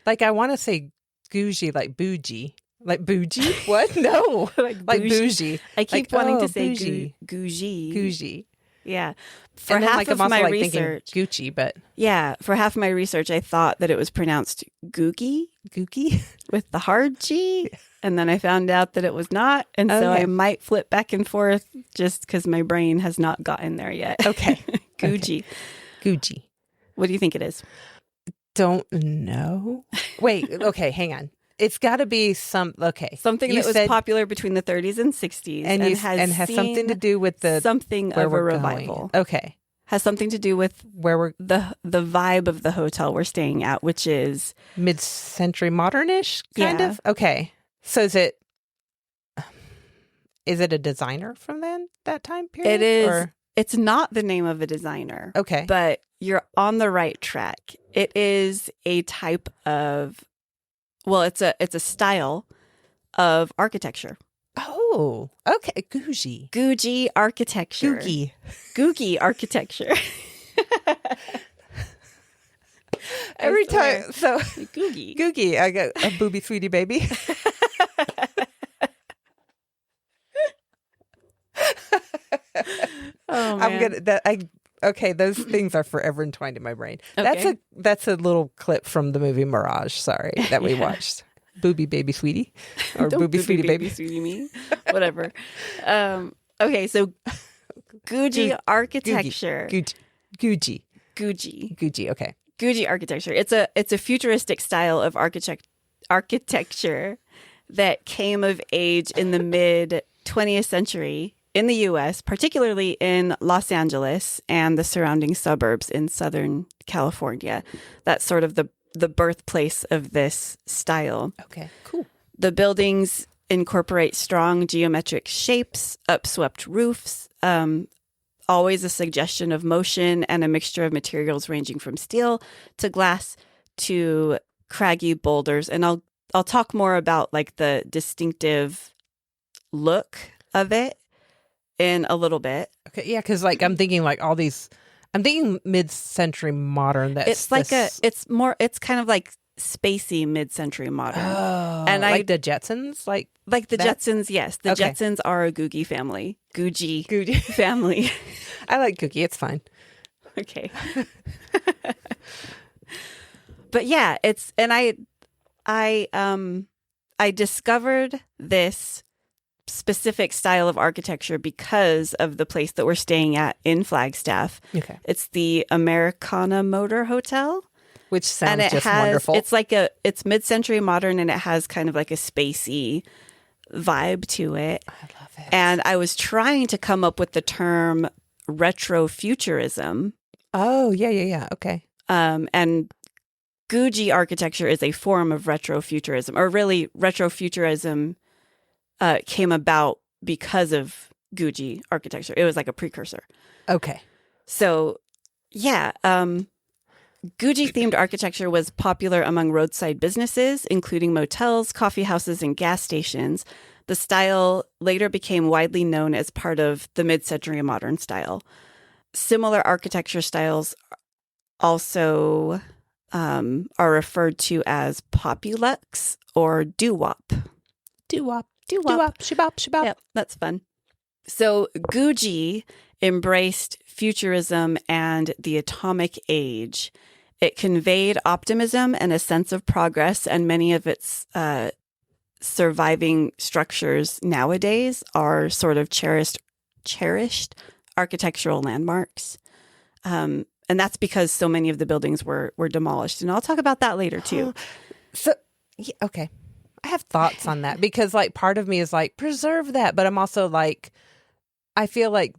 Like, I want to say Googie, like bougie. Like bougie? What? No. like bougie. I keep wanting to say bougie. Googie. Googie. Yeah. For half of my research. Gucci, but. Yeah. For half of my research, I thought that it was pronounced Googie. Googie? With the hard G. and then I found out that it was not. And so Okay. I might flip back and forth just because my brain has not gotten there yet. Okay. Googie. Googie. What do you think it is? Don't know. Wait, okay, hang on. It's got to be okay. Something You that was said- popular between the 30s and 60s and has something to do with the something where of a we're revival. going. Okay. Has something to do with Where we're the vibe of the hotel we're staying at, which is mid-century modernish kind Yeah. of. Okay. So is it a designer from then that time period? it is Or- it's not the name of a designer, okay. but you're on the right track. It is a type of it's a style of architecture. Oh, okay. Googie. Googie architecture. Googie architecture. Every swear. time. So Googie. Googie, I got a booby sweetie baby. Oh, man. I'm gonna okay, those things are forever entwined in my brain. Okay. That's a little clip from the movie Mirage, sorry, that we Yeah. watched. Booby baby sweetie. Or Don't booby sweetie baby. sweetie me. Whatever. Okay, so Googie architecture. Googie. Googie. Okay. Googie architecture. It's a futuristic style of architecture that came of age in the mid 20th century in the US, particularly in Los Angeles and the surrounding suburbs in Southern California. That's sort of the birthplace of this style. Okay. Cool. The buildings incorporate strong geometric shapes, upswept roofs, always a suggestion of motion, and a mixture of materials ranging from steel to glass to craggy boulders. And I'll talk more about like the distinctive look of it in a little bit. Okay. Yeah, because like I'm thinking like all these. I'm thinking mid-century modern. It's kind of like spacey mid-century modern. Oh, And like the Jetsons, like the that? Jetsons. Yes, the Okay. Jetsons are a Googie family. Googie Googie. family. I like Googie. It's fine. Okay. But yeah, I discovered this specific style of architecture because of the place that we're staying at in Flagstaff. Okay. It's the Americana Motor Hotel. Which sounds And it just has, wonderful. it's mid-century modern, and it has kind of like a spacey vibe to it. I love it. And I was trying to come up with the term retrofuturism. Oh, yeah. Okay. And Googie architecture is a form of retrofuturism, or really retrofuturism came about because of Googie architecture. It was like a precursor. Okay. So, yeah, Googie-themed architecture was popular among roadside businesses, including motels, coffee houses, and gas stations. The style later became widely known as part of the mid-century modern style. Similar architecture styles also are referred to as populux or doo-wop. Doo-wop. Doo-wop. Shabop. Yep, that's fun. So Googie embraced futurism and the atomic age. It conveyed optimism and a sense of progress, and many of its surviving structures nowadays are sort of cherished architectural landmarks. And that's because so many of the buildings were demolished. And I'll talk about that later too. So, yeah, okay. I have thoughts on that because like part of me is like, preserve that. But I'm also like, I feel like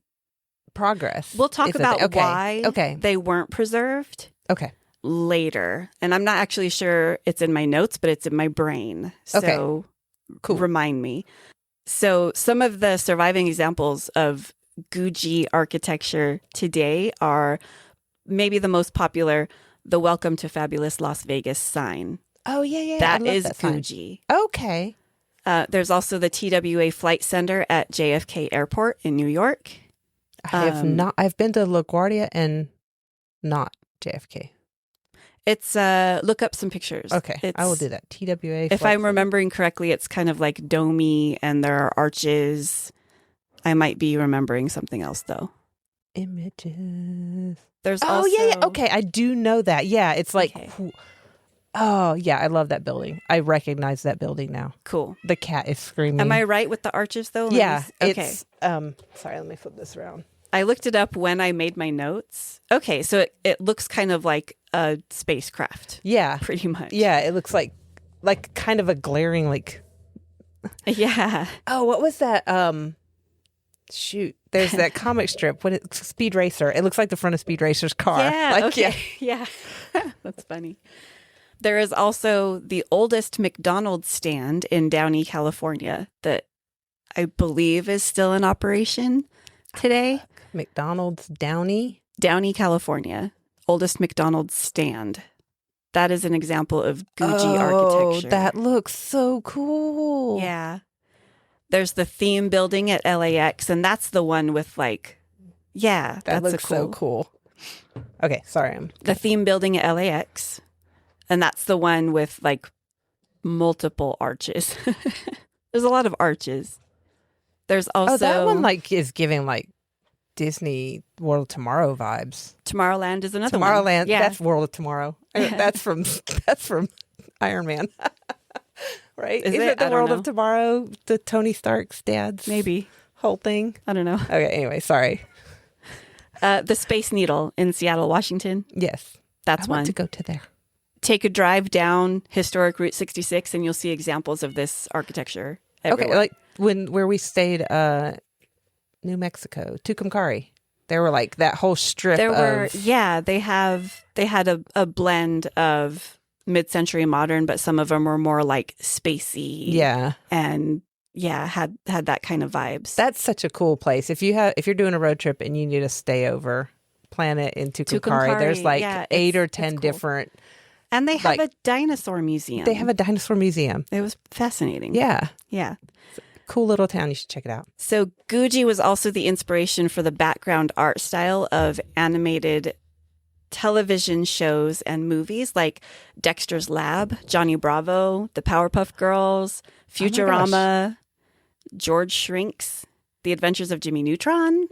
progress. We'll talk is a about thing. why they weren't preserved Okay. later. And I'm not actually sure it's in my notes, but it's in my brain. So Okay. Cool. Remind me. So some of the surviving examples of Googie architecture today are maybe the most popular, the Welcome to Fabulous Las Vegas sign. Oh, yeah. That I love is that sign. Googie. Okay. There's also the TWA Flight Center at JFK Airport in New York. I have not. I've been to LaGuardia and not JFK. It's look up some pictures. Okay, I will do that. TWA. If I'm remembering correctly, it's kind of like domey and there are arches. I might be remembering something else though. Images. There's Oh also yeah. Okay, I do know that. Yeah, it's like Okay. Oh, yeah. I love that building. I recognize that building now. Cool. The cat is screaming. Am I right with the arches though? Yeah. Okay. It's, sorry, let me flip this around. I looked it up when I made my notes. Okay, so it looks kind of like a spacecraft. Yeah. Pretty much. Yeah, it looks like kind of a glaring like. Yeah. Oh, what was that? Shoot, there's that comic strip. Speed Racer? It looks like the front of Speed Racer's car. Yeah. Like, okay. Yeah. That's funny. There is also the oldest McDonald's stand in Downey, California, that I believe is still in operation today. McDonald's Downey, California. Oldest McDonald's stand. That is an example of Googie architecture. Oh, that looks so cool. Yeah. There's the theme building at LAX, and that's the one with like, yeah, that looks so cool. Okay, sorry. The theme building at LAX, and that's the one with like multiple arches. There's a lot of arches. There's also that one like is giving like Disney World of Tomorrow vibes. Tomorrowland is another Tomorrowland, one. Yeah. That's World of Tomorrow. That's from Iron Man. Right? Is it the World of Tomorrow? The Tony Stark's dad's maybe whole thing? I don't know. Okay, anyway, sorry. The Space Needle in Seattle, Washington. Yes. That's one. I want to go to there. Take a drive down historic Route 66 and you'll see examples of this architecture everywhere. Okay, like where we stayed New Mexico, Tucumcari. There were like that whole strip they had a blend of mid-century modern, but some of them were more like spacey. Yeah. And yeah, had that kind of vibes. That's such a cool place. If you're doing a road trip and you need a stay over, plan it in Tucumcari. There's like 8 or 10 different. And they have a dinosaur museum. They have a dinosaur museum. It was fascinating. Yeah. Yeah. Cool little town. You should check it out. So Googie was also the inspiration for the background art style of animated television shows and movies like Dexter's Lab, Johnny Bravo, The Powerpuff Girls, Futurama, George Shrinks, The Adventures of Jimmy Neutron,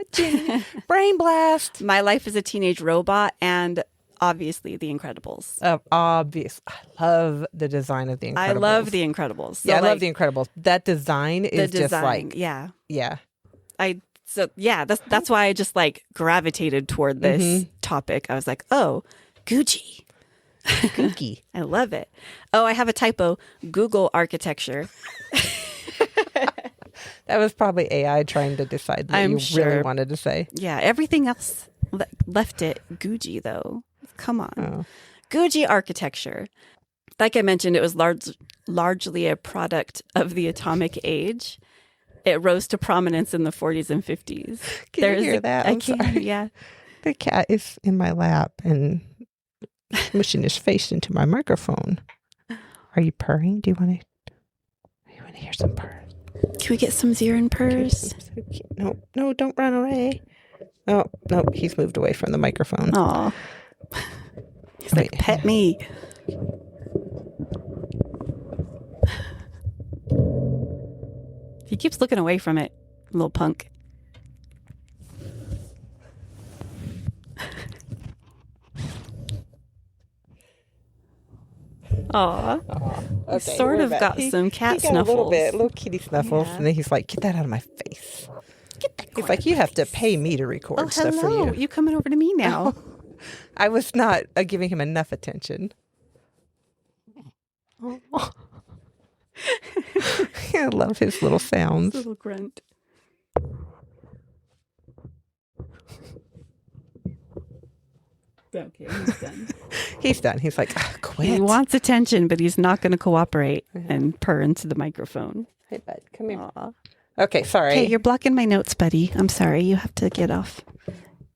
Brain Blast, My Life as a Teenage Robot, and obviously The Incredibles. Obvious. I love the design of The Incredibles. I love The Incredibles. So yeah, I love The Incredibles. That design is just like... Yeah. Yeah. That's why I just like gravitated toward this topic. I was like, oh, Googie. Googie. I love it. Oh, I have a typo. Google architecture. That was probably AI trying to decide what you really wanted to say. Yeah, everything else left it Googie, though. Come on. Oh. Googie architecture. Like I mentioned, it was largely a product of the atomic age. It rose to prominence in the 40s and 50s. Can you hear that? I'm sorry. Yeah. The cat is in my lap and smushing his face into my microphone. Are you purring? Do you want to hear some purrs? Can we get some Zirin purrs? No, don't run away. Oh, no, he's moved away from the microphone. Aw. He's like, pet me. He keeps looking away from it, little punk. Aw. Okay, sort of got some cat snuffles. A little bit, little kitty snuffles. Yeah. And then he's like, get that out of my face. He's like, you have to pay me to record stuff for you. You coming over to me now. I was not giving him enough attention. Oh. I love his little sounds. Little grunt. Okay, he's done. He's done. He's like, quit. He wants attention, but he's not going to cooperate and purr into the microphone. Hey, bud, come here. Aww. Okay, sorry. Okay, you're blocking my notes, buddy. I'm sorry. You have to get off.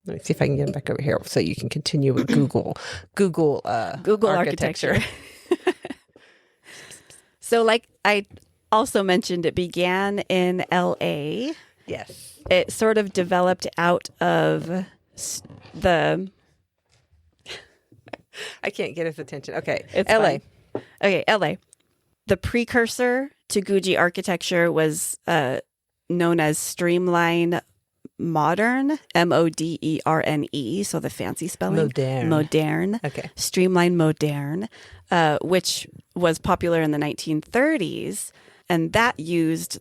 Let me see if I can get him back over here so you can continue with Google architecture. So like I also mentioned, it began in LA. Yes. It sort of developed out of the... I can't get his attention. Okay. It's LA. Fine. Okay, LA. The precursor to Googie architecture was known as streamline modern, moderne, so the fancy spelling. Modern. Okay. Streamlined modern, which was popular in the 1930s. And that it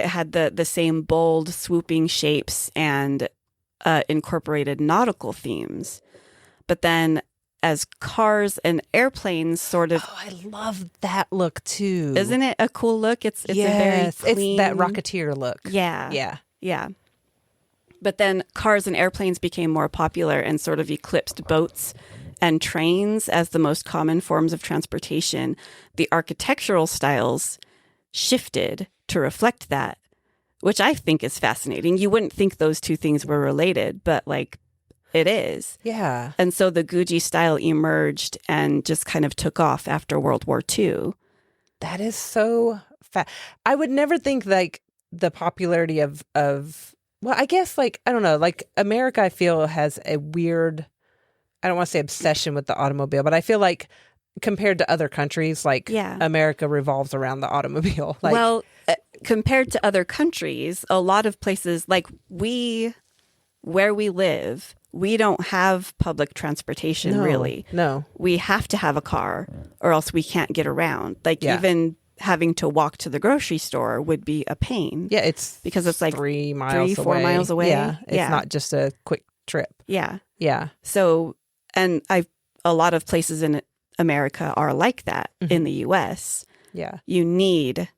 had the same bold, swooping shapes and incorporated nautical themes. But then as cars and airplanes sort of... Oh, I love that look too. Isn't it a cool look? It's a very clean... It's that Rocketeer look. Yeah. Yeah. Yeah. But then cars and airplanes became more popular and sort of eclipsed boats and trains as the most common forms of transportation. The architectural styles shifted to reflect that, which I think is fascinating. You wouldn't think those two things were related, but like it is. Yeah. And so the Googie style emerged and just kind of took off after World War II. That is so I would never think like the popularity of well, I guess like, I don't know, like America, I feel has a weird, I don't want to say obsession with the automobile, but I feel like compared to other countries, like America revolves around the automobile. Like, well, compared to other countries, a lot of places like where we live, we don't have public transportation really. No. We have to have a car or else we can't get around. Like even having to walk to the grocery store would be a pain. Yeah, it's because it's like 4 miles away. Yeah, it's not just a quick trip. Yeah. Yeah. So, and a lot of places in America are like that in the US. Yeah. You need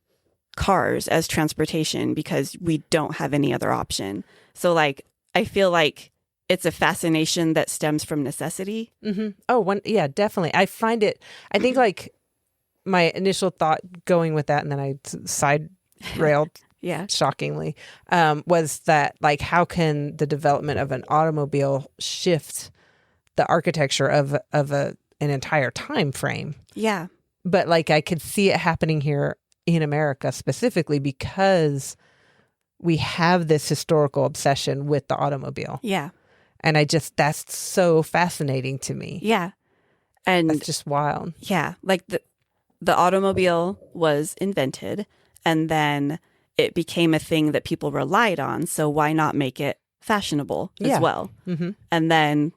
cars as transportation because we don't have any other option. So like, I feel like it's a fascination that stems from necessity. Mm-hmm. Oh, definitely. I find it, I think like my initial thought going with that, and then I side railed shockingly, was that like, how can the development of an automobile shift the architecture of an entire time frame? Yeah. But like, I could see it happening here in America specifically because we have this historical obsession with the automobile. Yeah. And that's so fascinating to me. Yeah. And that's just wild. Yeah. Like the automobile was invented and then it became a thing that people relied on. So why not make it fashionable as well? Mm-hmm. And then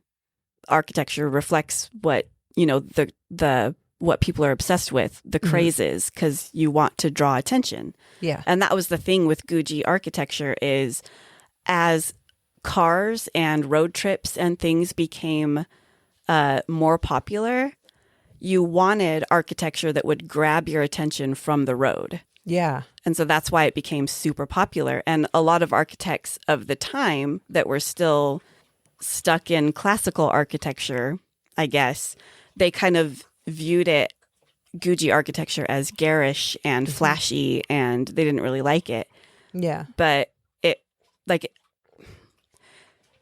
architecture reflects what, the what people are obsessed with, the crazes, because you want to draw attention. Yeah. And that was the thing with Googie architecture is as cars and road trips and things became more popular, you wanted architecture that would grab your attention from the road. Yeah. And so that's why it became super popular. And a lot of architects of the time that were still stuck in classical architecture, I guess, they kind of viewed Googie architecture as garish and flashy, and they didn't really like it. Yeah. But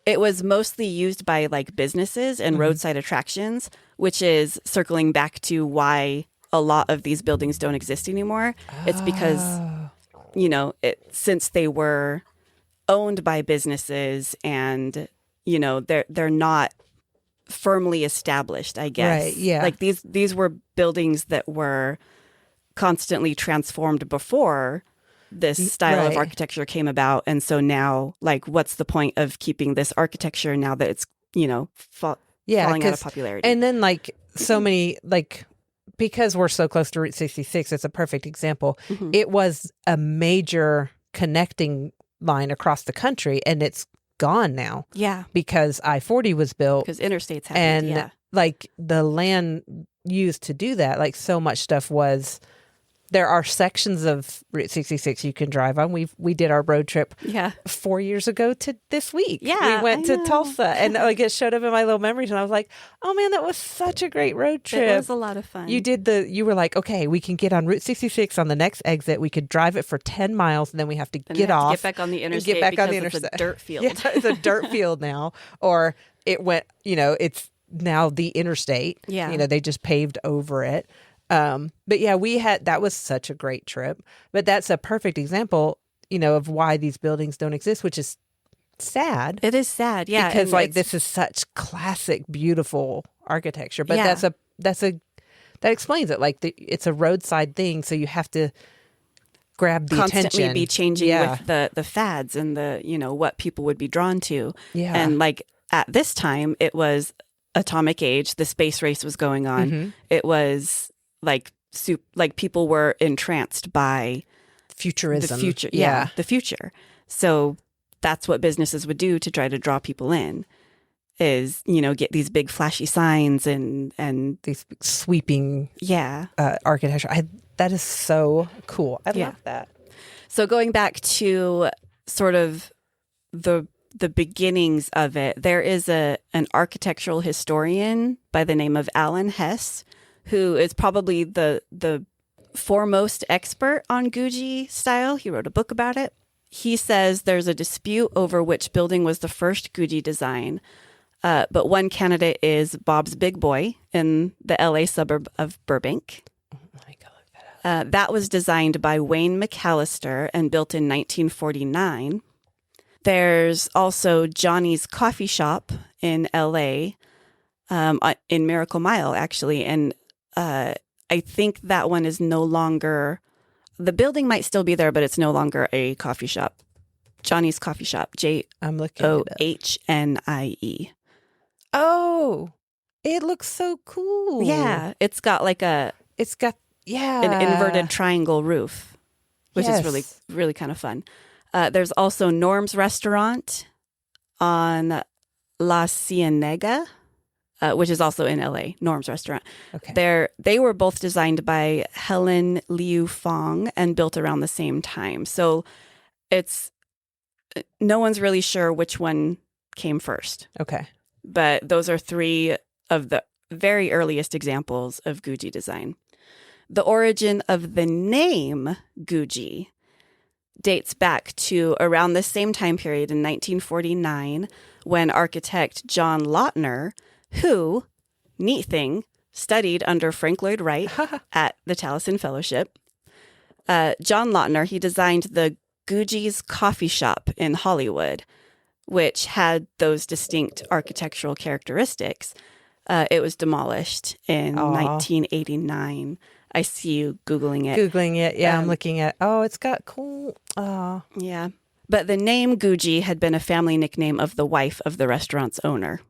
it was mostly used by like businesses and roadside attractions, which is circling back to why a lot of these buildings don't exist anymore. It's because, since they were owned by businesses and, they're not firmly established, I guess. Right, yeah. Like these were buildings that were constantly transformed before this style of architecture came about. And so now, like, what's the point of keeping this architecture now that it's, falling out of popularity? And then like so many, like, because we're so close to Route 66, it's a perfect example. It was a major connecting line across the country, and it's gone now. Yeah. Because I-40 was built. Because interstates happened, and like the land used to do that, like so much stuff was... There are sections of Route 66 you can drive on. We did our road trip 4 years ago to this week. Yeah, we went to Tulsa, and like it showed up in my little memories, and I was like, "Oh man, that was such a great road trip! It was a lot of fun." You were like, "Okay, we can get on Route 66 on the next exit. We could drive it for 10 miles, and then we have to get off, get back on the interstate, it's a dirt field. Yeah, it's a dirt field now, or it went. It's now the interstate. Yeah, they just paved over it." But yeah, that was such a great trip, but that's a perfect example, of why these buildings don't exist, which is sad. It is sad. Yeah. Because like, this is such classic, beautiful architecture, but that explains it. Like it's a roadside thing. So you have to grab the constantly attention. be changing Yeah. with the fads and the, what people would be drawn to. Yeah. And like at this time, it was atomic age. The space race was going on. Mm-hmm. It was like people were entranced by Futurism. the future. Yeah. The future. So that's what businesses would do to try to draw people in, is, get these big flashy signs and These sweeping yeah. architecture. That is so cool. I love that. So going back to sort of the beginnings of it, there is an architectural historian by the name of Alan Hess, who is probably the foremost expert on Googie style. He wrote a book about it. He says there's a dispute over which building was the first Googie design, but one candidate is Bob's Big Boy in the LA suburb of Burbank. That was designed by Wayne McAllister and built in 1949. There's also Johnny's Coffee Shop in LA, in Miracle Mile, actually. And I think that one is no longer, the building might still be there, but it's no longer a coffee shop. Johnny's Coffee Shop, I'm looking it up. JOHNIE. Oh, it looks so cool. Yeah, it's got like an inverted triangle roof, which is really, really kind of fun. There's also Norm's Restaurant on La Cienega, which is also in LA, Norm's Restaurant. Okay. They were both designed by Helen Liu Fong and built around the same time. So no one's really sure which one came first. Okay. But those are three of the very earliest examples of Googie design. The origin of the name Googie dates back to around the same time period in 1949, when architect John Lautner, who, neat thing, studied under Frank Lloyd Wright at the Taliesin Fellowship. John Lautner, he designed the Googie's Coffee Shop in Hollywood, which had those distinct architectural characteristics. It was demolished in 1989. I see you Googling it. Yeah, I'm looking at, it's got cool. Oh. Yeah. But the name Googie had been a family nickname of the wife of the restaurant's owner.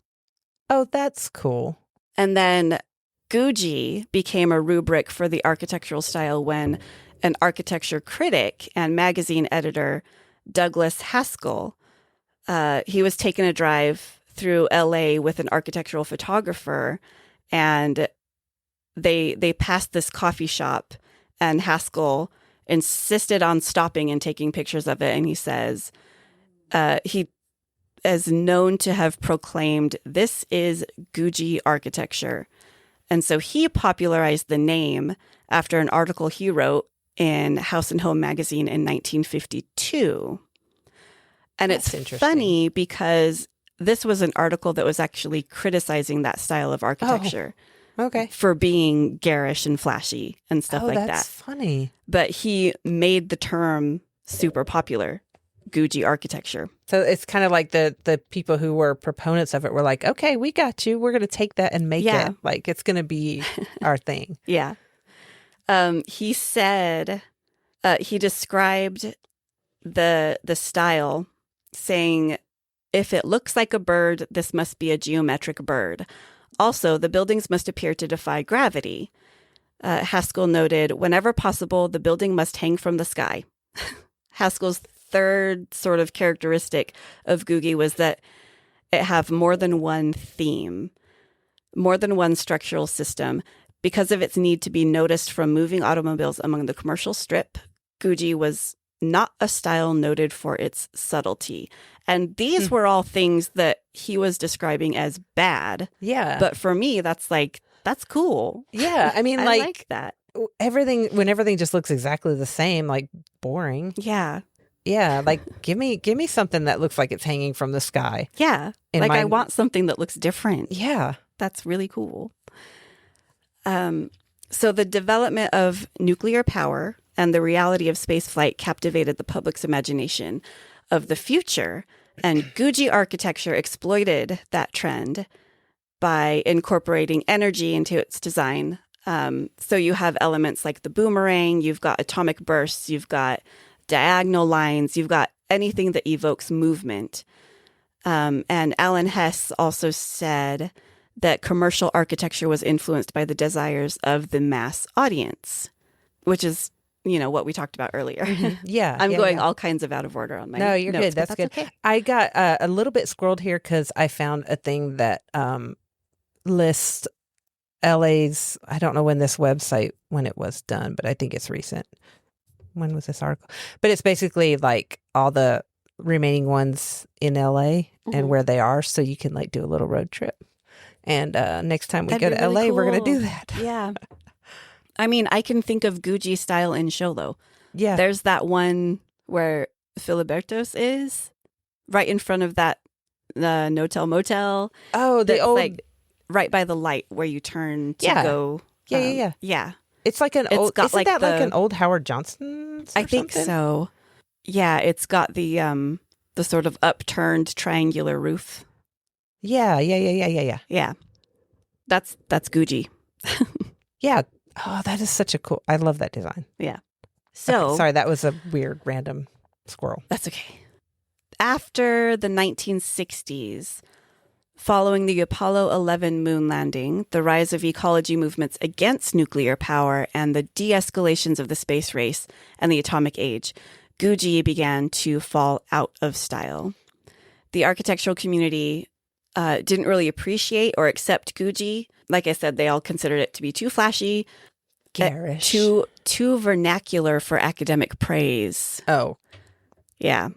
Oh, that's cool. And then Googie became a rubric for the architectural style when an architecture critic and magazine editor, Douglas Haskell, he was taking a drive through LA with an architectural photographer, and they passed this coffee shop, and Haskell insisted on stopping and taking pictures of it. And he says he is known to have proclaimed, "This is Googie architecture." And so he popularized the name after an article he wrote in House and Home magazine in 1952. And That's it's funny because this was an article that was actually criticizing that style of architecture. Okay. For being garish and flashy and stuff like that's that. Funny. But he made the term super popular, Googie architecture. So it's kind of like the people who were proponents of it were like, okay, we got you. We're going to take that and make it. Like, it's going to be our thing. Yeah. He said, he described the style saying, "If it looks like a bird, this must be a geometric bird. Also, the buildings must appear to defy gravity." Haskell noted, "Whenever possible, the building must hang from the sky." Haskell's third sort of characteristic of Googie was that it have more than one theme, more than one structural system. Because of its need to be noticed from moving automobiles among the commercial strip, Googie was not a style noted for its subtlety. And these were all things that he was describing as bad. Yeah. But for me, that's cool. Yeah. I mean, I like that. when everything just looks exactly the same, like boring. Yeah. Yeah. Like give me something that looks like it's hanging from the sky. Yeah. I want something that looks different. Yeah. That's really cool. So the development of nuclear power and the reality of spaceflight captivated the public's imagination of the future, and Googie architecture exploited that trend by incorporating energy into its design, So you have elements like the boomerang, you've got atomic bursts, you've got diagonal lines, you've got anything that evokes movement. And Alan Hess also said that commercial architecture was influenced by the desires of the mass audience, which is, what we talked about earlier. Yeah. I'm going all kinds of out of order on my No, you're notes, good. That's good. Okay. I got a little bit squirreled here because I found a thing that lists LA's, I don't know when this website, when it was done, but I think it's recent. When was this article? But it's basically like all the remaining ones in LA and where they are. So you can like do a little road trip. And next time we go to LA, we're going to do that. Yeah. I mean, I can think of Googie style in Xolo. Yeah. There's that one where Filiberto's is right in front of that Notel Motel. Oh, the old... like right by the light where you turn to go. Yeah. It's like an old... Isn't like that like an old Howard Johnson? I think so. Yeah, it's got the sort of upturned triangular roof. Yeah. Yeah. That's Googie. Yeah. Oh, that is such a cool... I love that design. Yeah. So... Okay, sorry, that was a weird random squirrel. That's okay. After the 1960s, following the Apollo 11 moon landing, the rise of ecology movements against nuclear power, and the de-escalations of the space race and the atomic age, Googie began to fall out of style. The architectural community didn't really appreciate or accept Googie. Like I said, they all considered it to be too flashy, garish, too vernacular for academic praise. Oh, yeah,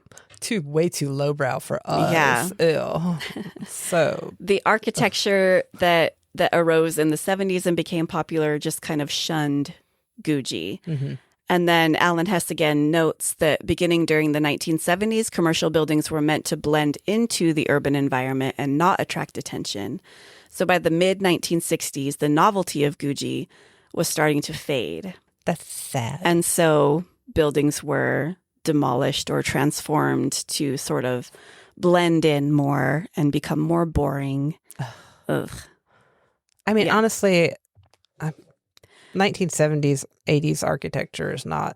way too lowbrow for us. Yeah, ew. So the architecture that arose in the 70s and became popular just kind of shunned Googie. Mm-hmm. And then Alan Hess again notes that beginning during the 1970s, commercial buildings were meant to blend into the urban environment and not attract attention. So by the mid-1960s, the novelty of Googie was starting to fade. That's sad. And so buildings were demolished or transformed to sort of blend in more and become more boring. Ugh. I mean, honestly, 1970s, 80s architecture is not...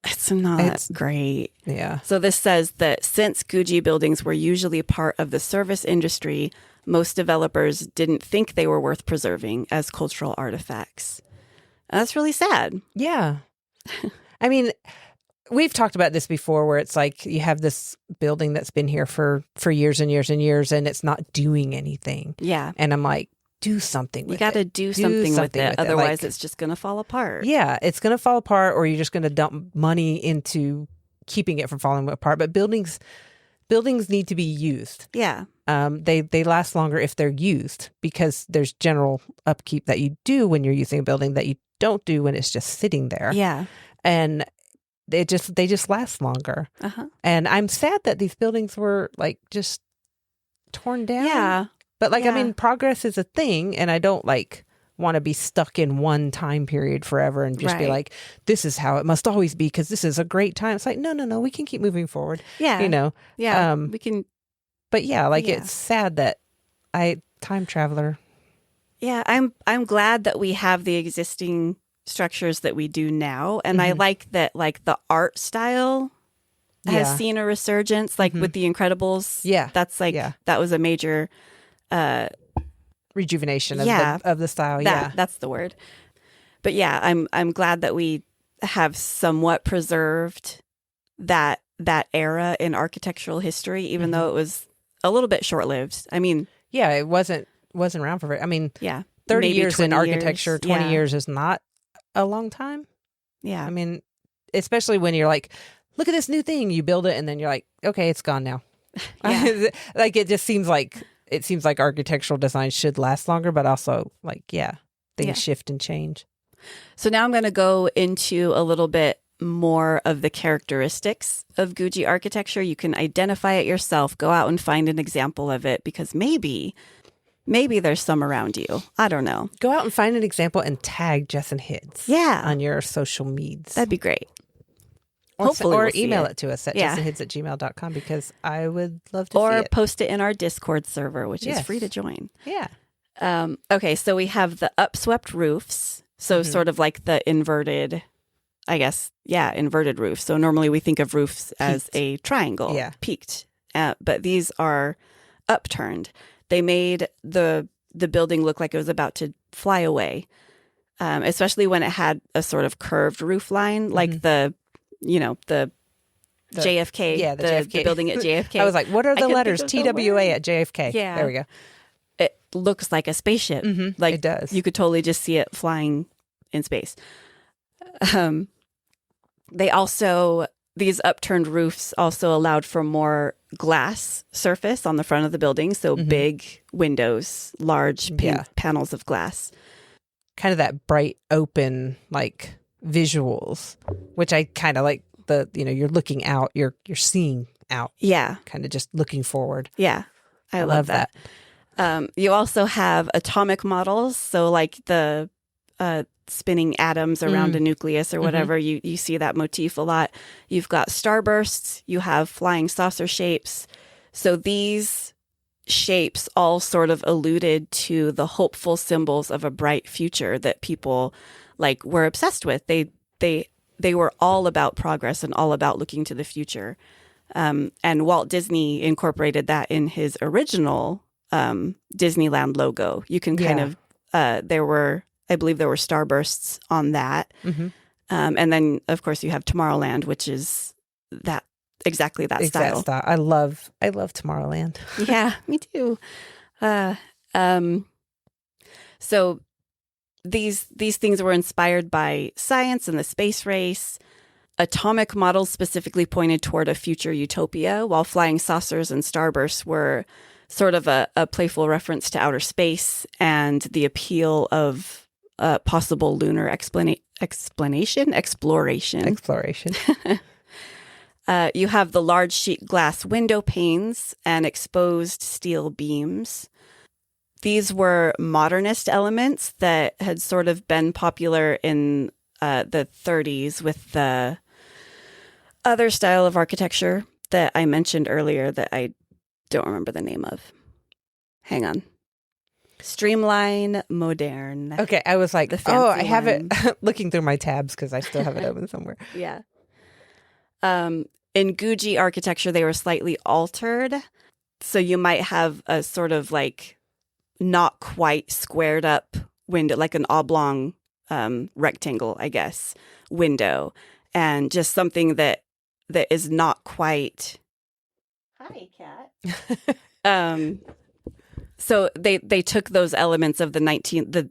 It's not great. Yeah. So this says that since Googie buildings were usually part of the service industry, most developers didn't think they were worth preserving as cultural artifacts. And that's really sad. Yeah. I mean, we've talked about this before where it's like you have this building that's been here for years and years and years and it's not doing anything. Yeah. And I'm like, do something with it. You got to do something with it. Otherwise, it's just going to fall apart. Yeah, it's going to fall apart or you're just going to dump money into keeping it from falling apart. But buildings need to be used. Yeah. They last longer if they're used because there's general upkeep that you do when you're using a building that you don't do when it's just sitting there. Yeah. And they just last longer. Uh-huh. And I'm sad that these buildings were like just torn down. Yeah. But I mean, progress is a thing, and I don't want to be stuck in one time period forever and just be like, this is how it must always be because this is a great time. It's like, no, we can keep moving forward. Yeah. Yeah. We can. But it's sad that time traveler. Yeah. I'm glad that we have the existing structures that we do now. And I like that, the art style has seen a resurgence, with The Incredibles. Yeah. That's that was a major rejuvenation of the style. That's the word. But I'm glad that we have somewhat preserved that era in architectural history, even though it was a little bit short-lived. I mean, it wasn't around for very. I mean, 30 maybe years in architecture, years. 20 years is not a long time. Yeah, I mean, especially when you're like, look at this new thing, you build it, and then you're like, okay, it's gone now. It just seems like. It seems like architectural design should last longer, but also things shift and change. So now I'm going to go into a little bit more of the characteristics of Googie architecture. You can identify it yourself, go out and find an example of it because maybe there's some around you. I don't know. Go out and find an example and tag Jess and Hids on your social medias. That'd be great. Hopefully or email it to us at jessandhids@gmail.com because I would love to see it. Or post it in our Discord server, which is free to join. Yeah. Okay, so we have the upswept roofs. So sort of like the inverted, I guess, inverted roof. So normally we think of roofs as a triangle, peaked. But these are upturned. They made the building look like it was about to fly away, especially when it had a sort of curved roof line, like the JFK, the building at JFK. I was like, what are the letters TWA at JFK? Yeah. There we go. It looks like a spaceship. Like it does. You could totally just see it flying in space. These upturned roofs also allowed for more glass surface on the front of the building. So big windows, large panels of glass. Kind of that bright, open, like visuals, which I kind of like. You're looking out, you're seeing out. Yeah. Kind of just looking forward. Yeah. I love that. You also have atomic models. So like the spinning atoms around a nucleus or whatever, you see that motif a lot. You've got starbursts, you have flying saucer shapes. So these shapes all sort of alluded to the hopeful symbols of a bright future that people like were obsessed with. They were all about progress and all about looking to the future. And Walt Disney incorporated that in his original Disneyland logo. You can kind of, I believe there were starbursts on that. And then, of course, you have Tomorrowland, which is exactly that style. I love Tomorrowland. Yeah, me too. So these things were inspired by science and the space race. Atomic models specifically pointed toward a future utopia, while flying saucers and starbursts were sort of a playful reference to outer space and the appeal of possible lunar exploration. You have the large sheet glass window panes and exposed steel beams. These were modernist elements that had sort of been popular in the 30s with the other style of architecture that I mentioned earlier that I don't remember the name of. Hang on. Streamline Moderne. Okay, I was like, I have one. it looking through my tabs because I still have it open somewhere. Yeah. In Googie architecture, they were slightly altered. So you might have a sort of like not quite squared up window, like an oblong rectangle, I guess, window. And just something that is not quite... Hi, cat. So they took those elements of the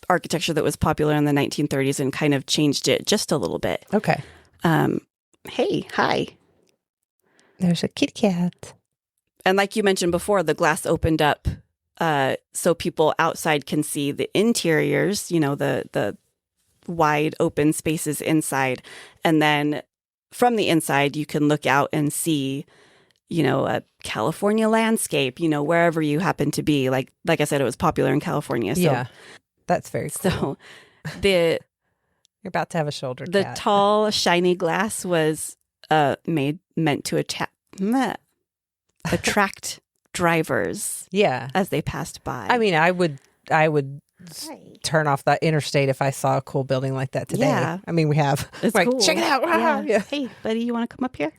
architecture that was popular in the 1930s and kind of changed it just a little bit. Okay. Hey, hi. There's a kitty cat. And like you mentioned before, the glass opened up so people outside can see the interiors, the wide open spaces inside. And then from the inside, you can look out and see, a California landscape, wherever you happen to be. Like I said, it was popular in California. So, yeah, that's very cool. So you're about to have a shoulder cat. The tall, shiny glass was meant to attract drivers. Yeah, as they passed by. I mean, I would turn off that interstate if I saw a cool building like that today. Yeah. I mean, we have. It's like, cool. Check it out. Yeah. Hey, buddy, you want to come up here?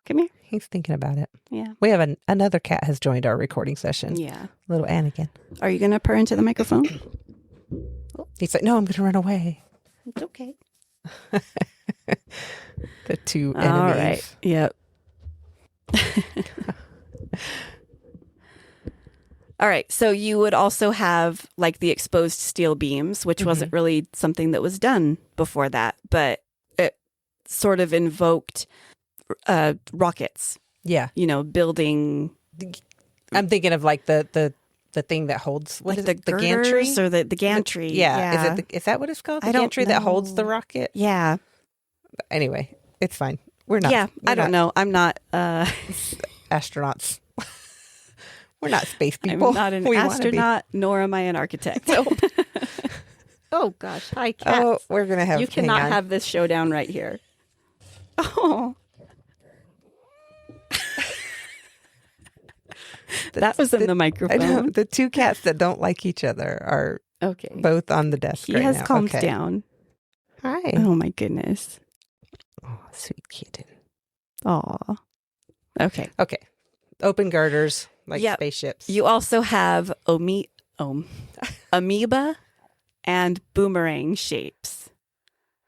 Come here. He's thinking about it. Yeah. We have another cat has joined our recording session. Yeah. Little Anakin. Are you going to purr into the microphone? He's like, no, I'm going to run away. It's okay. The two enemies. All right. Yep. All right. So you would also have like the exposed steel beams, which wasn't really something that was done before that, but it sort of invoked rockets. Yeah. Building. I'm thinking of like the thing that holds what like is the it? The gantry or the gantry. Yeah. Is that what it's called? The gantry that holds the rocket? Yeah. Anyway, it's fine. We're not. Yeah. I don't know. I'm not astronauts. We're not space people. I'm not an astronaut, nor am I an architect. Nope. Oh gosh, hi cats. Oh, we're gonna have. You cannot have this showdown right here. Oh, that was in the microphone. I know. The two cats that don't like each other are Okay. both on the desk He right has now. calmed Okay. down. Hi. Oh my goodness. Oh, sweet kitten. Aw. Okay. Okay. Open girders like Yep. spaceships. You also have amoeba and boomerang shapes.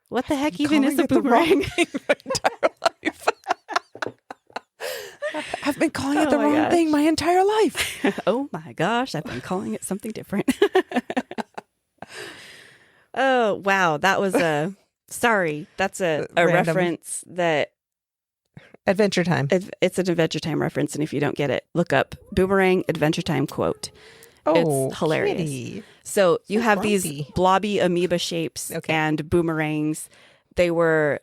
What the heck even is a boomerang? I've been calling it Oh the my wrong gosh. thing my entire life. Oh my gosh, I've been calling it something different. Oh, wow. That was sorry. That's a Random. reference that Adventure Time. it's an Adventure Time reference. And if you don't get it, look up Boomerang Adventure Time quote. Oh, It's hilarious. kitty. So you So have grumpy. these blobby amoeba shapes Okay. and boomerangs. They were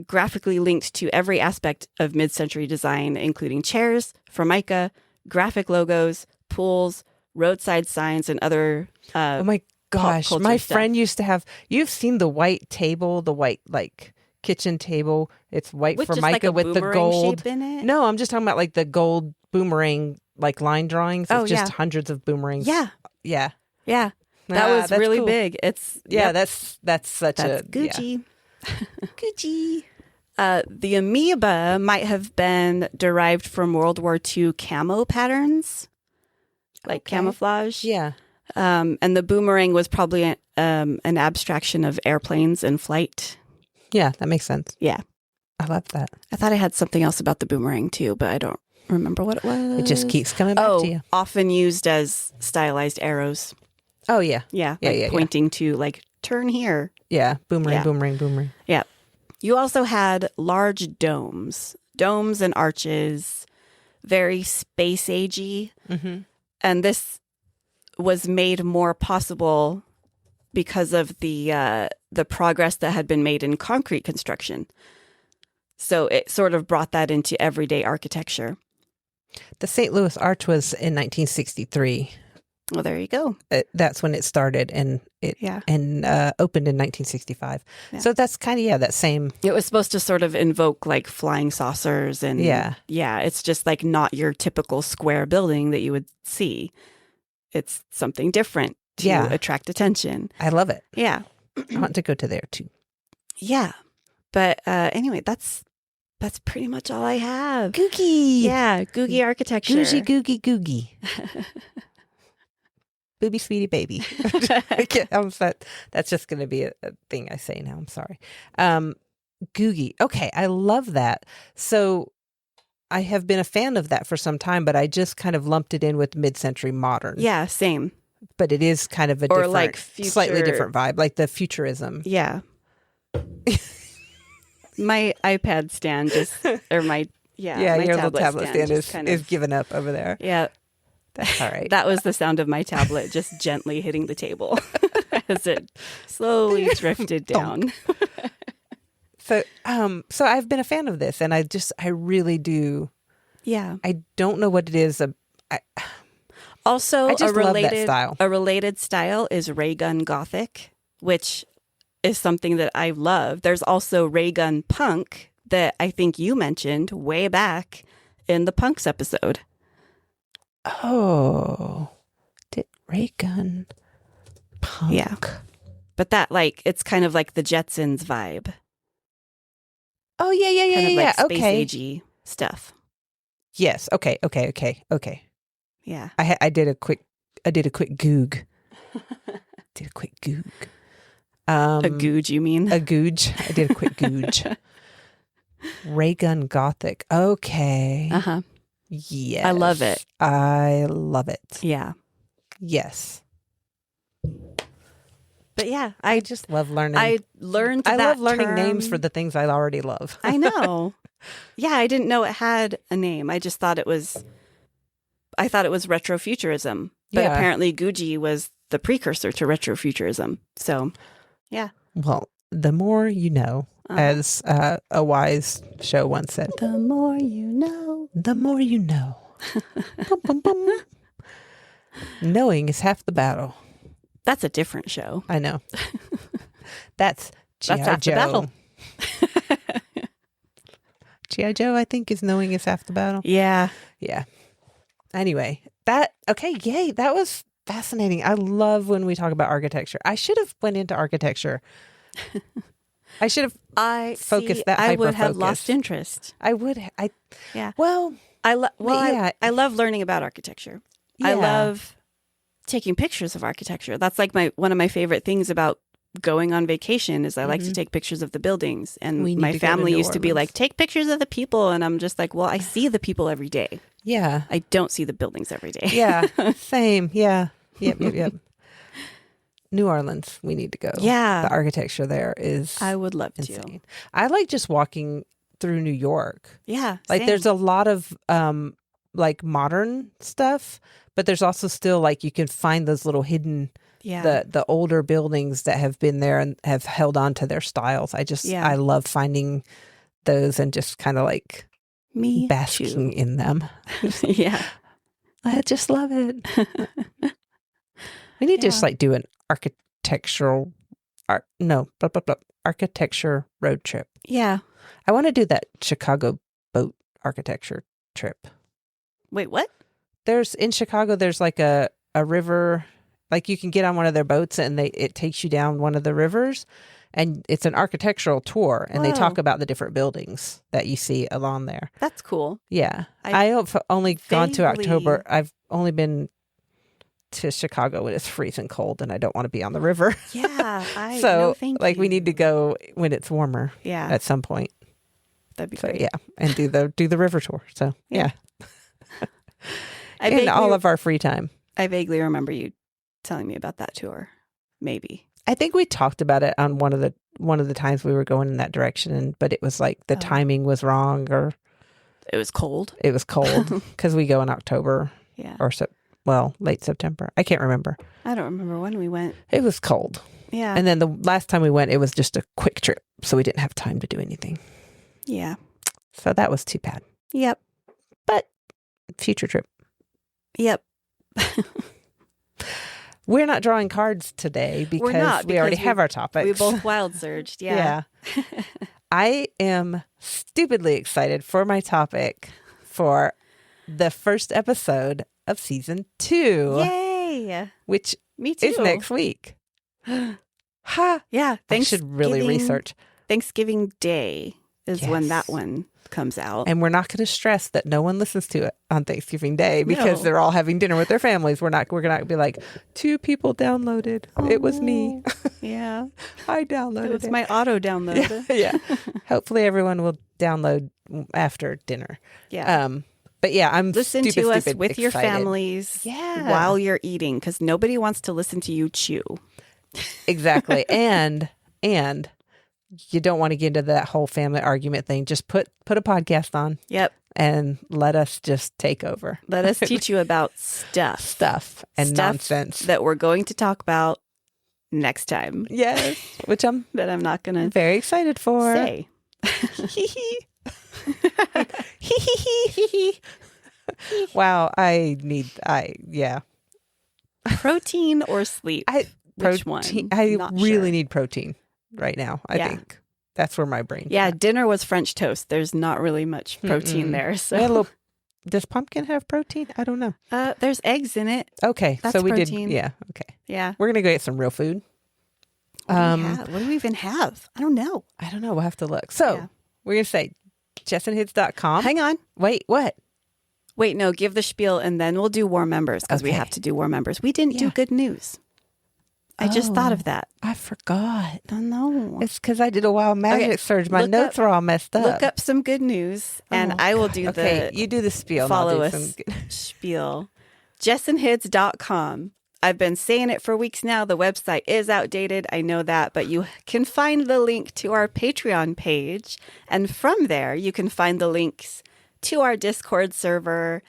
graphically linked to every aspect of mid-century design, including chairs, formica, graphic logos, pools, roadside signs, and other Oh my gosh. culture My stuff. friend used to have, you've seen the white table, the white like kitchen table. It's white with just formica like a with the boomerang gold. shape in it. No, I'm just talking about like the gold boomerang like line drawings. It's Oh, just yeah. hundreds of boomerangs. Yeah, Yeah. yeah. That was that's really cool. big. It's Yeah, yep, that's such that's a Gucci. Yeah. Gucci. The amoeba might have been derived from World War II camo patterns, like Okay. camouflage. Yeah. And the boomerang was probably an abstraction of airplanes in flight. Yeah, that makes sense. Yeah. I love that. I thought I had something else about the boomerang too, but I don't remember what it was. It just keeps coming back to you. Often used as stylized arrows. Oh yeah. Yeah, Yeah, like yeah, yeah. pointing to like turn here. Yeah. Boomerang, Yeah. boomerang, boomerang. Yeah. You also had large domes and arches, very space agey. Mm-hmm. And this was made more possible because of the progress that had been made in concrete construction. So it sort of brought that into everyday architecture. The St. Louis Arch was in 1963. Well, there you go. That's when it started, and it Yeah. opened in 1965. Yeah. So that's kind of that same. It was supposed to sort of invoke like flying saucers and Yeah. it's just like not your typical square building that you would see. It's something different to Yeah. attract attention. I love it. Yeah. I want to go to there too. Yeah. But anyway, that's pretty much all I have. Googie. Yeah, Googie architecture. Googie, googie. Booby, sweetie, baby. That's just going to be a thing I say now. I'm sorry. Googie. Okay, I love that. So I have been a fan of that for some time, but I just kind of lumped it in with mid-century modern. Yeah, same. But it is kind of a Or different, like slightly different vibe, like the futurism. Yeah. My iPad stand just, or my, my your little tablet stand just is given up over there. Yeah. That's all right. That was the sound of my tablet just gently hitting the table as it slowly drifted down. So I've been a fan of this, and I really do. Yeah. I don't know what it is. Also, I just love that style. A related style is ray gun gothic, which is something that I love. There's also ray gun punk that I think you mentioned way back in the punks episode. Oh, did ray gun punk? Yeah. But that, like, it's kind of like the Jetsons vibe. Oh, yeah. Kind of like space Okay. agey stuff. Yes. Okay. Yeah. I did a quick goog. Did a quick goog. A googe, you mean? A googe. I did a quick googe. Ray gun gothic. Okay. Uh-huh. Yes. I love it. I love it. Yeah. Yes. But yeah, I just love learning. I learned I that love learning term. names for the things I already love. I know. Yeah, I didn't know it had a name. I just thought it was retrofuturism. But Yeah. apparently Googie was the precursor to retrofuturism. So, yeah. Well, the more you know, as a wise show once said. The more you know. The more you know. Bum, bum, bum. Knowing is half the battle. That's a different show. I know. That's G.I. That's half the Joe. battle. G.I. Joe, I think, is knowing is half the battle. Yeah. Yeah. Anyway, yay. That was fascinating. I love when we talk about architecture. I should have went into architecture. I should have focused that. I would have lost interest. I would. Yeah. Well, I love learning about architecture. Yeah. I love taking pictures of architecture. That's like one of my favorite things about going on vacation is I like to take pictures of the buildings. And my family used to be like, take pictures of the people. And I'm just like, well, I see the people every day. Yeah. I don't see the buildings every day. Yeah. Same. Yeah. Yep. New Orleans, we need to go. Yeah. The architecture there is I would love insane. to. I like just walking through New York. Yeah. Like same. there's a lot of like modern stuff, but there's also still like you can find those little hidden the older buildings that have been there and have held on to their styles. I love finding those and just kind of like basking in them. Yeah. I just love it. We need to just like do an architecture road trip. Yeah. I want to do that Chicago boat architecture trip. Wait, what? In Chicago, there's like a river, like you can get on one of their boats and it takes you down one of the rivers and it's an architectural tour and they talk about the different buildings that you see along there. That's cool. Yeah. I've only gone to October. I've only been to Chicago when it's freezing cold and I don't want to be on the river. Yeah. We need to go when it's warmer. Yeah. At some point. That'd be great. Yeah. And do the river tour. So yeah. In all of our free time. I vaguely remember you telling me about that tour. Maybe. I think we talked about it on one of the times we were going in that direction, but it was like the timing was wrong or it was cold. It was cold because we go in October. Yeah. Or late September. I can't remember. I don't remember when we went. It was cold. Yeah. And then the last time we went, it was just a quick trip, so we didn't have time to do anything. Yeah. So that was too bad. Yep. But future trip. Yep. We're not drawing cards today because we already have our topics. We both wild surged. Yeah. Yeah. I am stupidly excited for my topic for the first episode of season 2. Yay. Which Me too. is next week. Ha! Yeah. I should really research. Thanksgiving Day is when that one comes out. And we're not going to stress that no one listens to it on Thanksgiving Day because they're all having dinner with their families. We're going to be like, 2 people downloaded. It was me. Yeah. I downloaded it. It was my auto download. Yeah. Hopefully everyone will download after dinner. Yeah. But yeah, I'm listen to us with your excited. Families while you're eating because nobody wants to listen to you chew. Exactly. and you don't want to get into that whole family argument thing. Just put a podcast on. Yep. And let us just take over. Let us teach you about stuff and nonsense that we're going to talk about next time. Yes, which I'm not going to very excited for. Say. Wow, Protein or sleep? Which one? I really need protein right now. I think that's where my brain. Yeah, dinner was French toast. There's not really much protein there. So does pumpkin have protein? I don't know. There's eggs in it. Okay, that's so we protein. did. Yeah. Okay. Yeah, we're gonna go get some real food. What do we even have? I don't know. We'll have to look. So we're gonna say jetsonhids.com. Hang on. Wait, what? Wait, no. Give the spiel, and then we'll do war members because we have to do war members. We didn't do good news. I just thought of that. I forgot. I know. It's because I did a wild magic surge. My notes are all messed up. Look up some good news, and I will do you do the spiel. Follow us. Spiel. Jetsonhids.com. I've been saying it for weeks now. The website is outdated. I know that, but you can find the link to our Patreon page, and from there you can find the links to our Discord server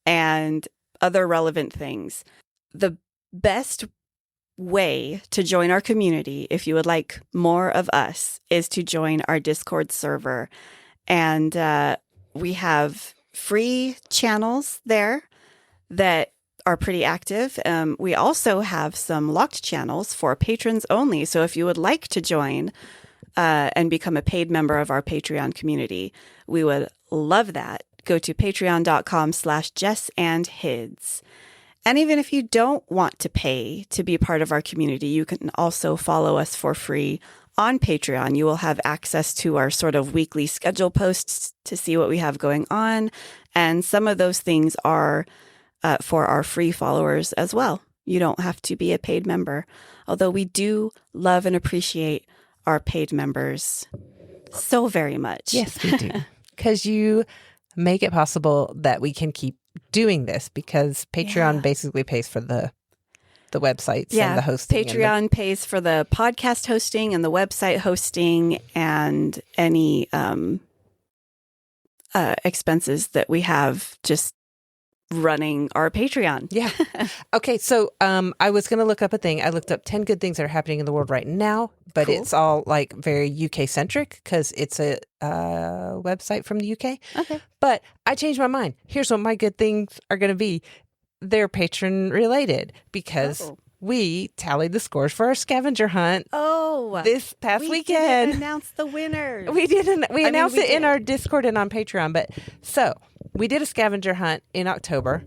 and other relevant things. The best way to join our community, if you would like more of us, is to join our Discord server. And we have free channels there that are pretty active. We also have some locked channels for patrons only. So if you would like to join and become a paid member of our Patreon community, we would love that. Go to patreon.com/jessandhids. And even if you don't want to pay to be part of our community, you can also follow us for free on Patreon. You will have access to our sort of weekly schedule posts to see what we have going on. And some of those things are for our free followers as well. You don't have to be a paid member, although we do love and appreciate our paid members so very much. Yes, we do. Because you make it possible that we can keep doing this, because Patreon basically pays for the websites and the hosting. Patreon pays for the podcast hosting and the website hosting and any expenses that we have just running our Patreon. Yeah. Okay. So I was going to look up a thing. I looked up 10 good things that are happening in the world right now, but it's all like very UK centric because it's a website from the UK. Okay. But I changed my mind. Here's what my good things are going to be. They're patron related because we tallied the scores for our scavenger hunt. This past weekend. We announced the winners. We didn't. We announced it in our Discord and on Patreon. But so we did a scavenger hunt in October.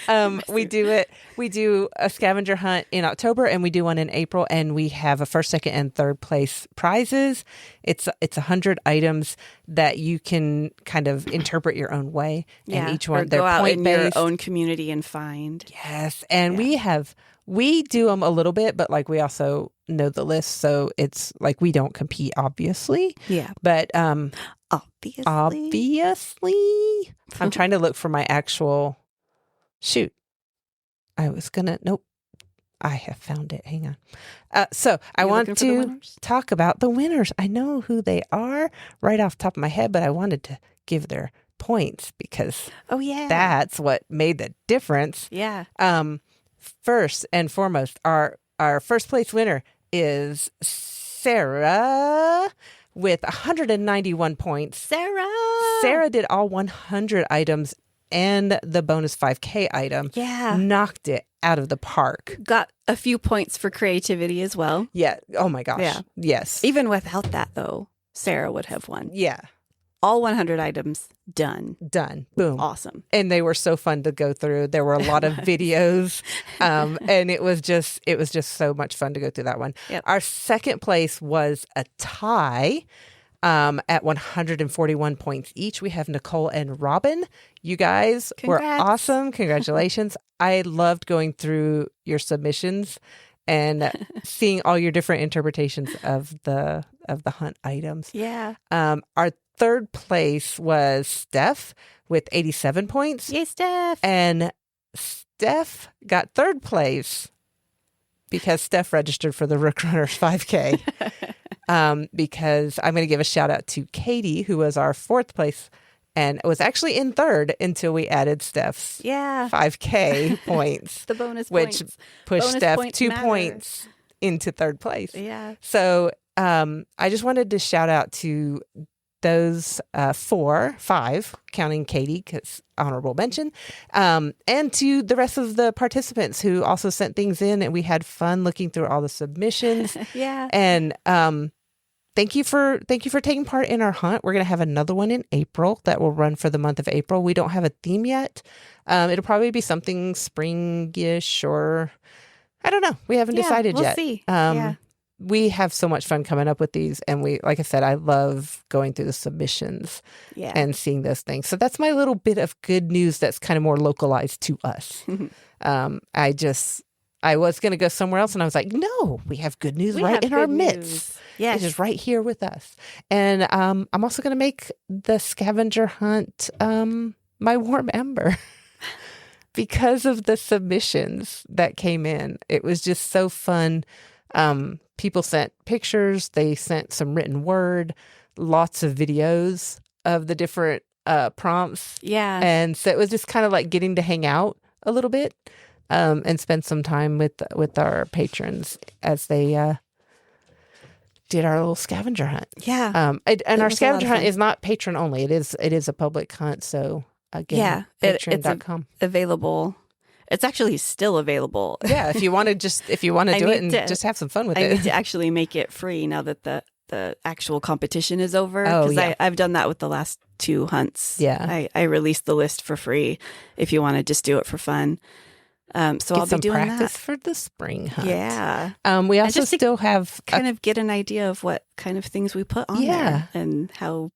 We do a scavenger hunt in October and we do one in April, and we have a first, second, and third place prizes. It's 100 items that you can kind of interpret your own way. Yeah, and each one, or they're go out in your point-based. own community and find. Yes. And we do them a little bit, but like we also know the list. So it's like we don't compete, obviously. Yeah. But obviously. I'm trying to look for my actual shoot. Nope. I have found it. Hang on. So I want to talk about the winners. I know who they are right off the top of my head, but I wanted to give their points because that's what made the difference. Yeah. First and foremost, our first place winner is Sarah with 191 points. Sarah did all 100 items and the bonus 5K item. Yeah. Knocked it out of the park. Got a few points for creativity as well. Yeah. Oh my gosh. Yeah. Yes. Even without that, though, Sarah would have won. Yeah. All 100 items done. Boom. Awesome. And they were so fun to go through. There were a lot of videos. And it was just so much fun to go through that one. Yep. Our second place was a tie. At 141 points each. We have Nicole and Robin. You guys were awesome. Congratulations. I loved going through your submissions and seeing all your different interpretations of the hunt items. Yeah. Our third place was Steph with 87 points. Yay, Steph. And Steph got third place because Steph registered for the Rook Runners 5K. Because I'm going to give a shout out to Katie, who was our fourth place and was actually in third until we added Steph's 5K points. The bonus which points. pushed Bonus Steph points 2 matter. points into third place. Yeah. So I just wanted to shout out to those 5, counting Katie, because honorable mention, and to the rest of the participants who also sent things in, and we had fun looking through all the submissions. Yeah. And thank you for taking part in our hunt. We're going to have another one in April that will run for the month of April. We don't have a theme yet. It'll probably be something springish, or I don't know. We haven't decided yet. We'll see. We have so much fun coming up with these, and like I said, I love going through the submissions and seeing those things. So that's my little bit of good news that's kind of more localized to us. I was going to go somewhere else, and I was like, no, we have good news right in our midst. Yes. It is right here with us. And I'm also going to make the scavenger hunt my warm ember. Because of the submissions that came in. It was just so fun. People sent pictures. They sent some written word, lots of videos of the different prompts. Yeah. And so it was just kind of like getting to hang out a little bit and spend some time with our patrons as they did our little scavenger hunt. Yeah. And our scavenger hunt is not patron only. It is a public hunt. So again, patreon.com. It's available. It's actually still available. Yeah, if you want to do it and just have some fun with it. I need to actually make it free now that the actual competition is over. Oh, Because yeah. I've done that with the last 2 hunts. Yeah. I released the list for free if you want to just do it for fun. So Get I'll be some doing practice that. for the spring hunt. Yeah. We also just to still have Kind of get an idea of what kind of things we put on there and how,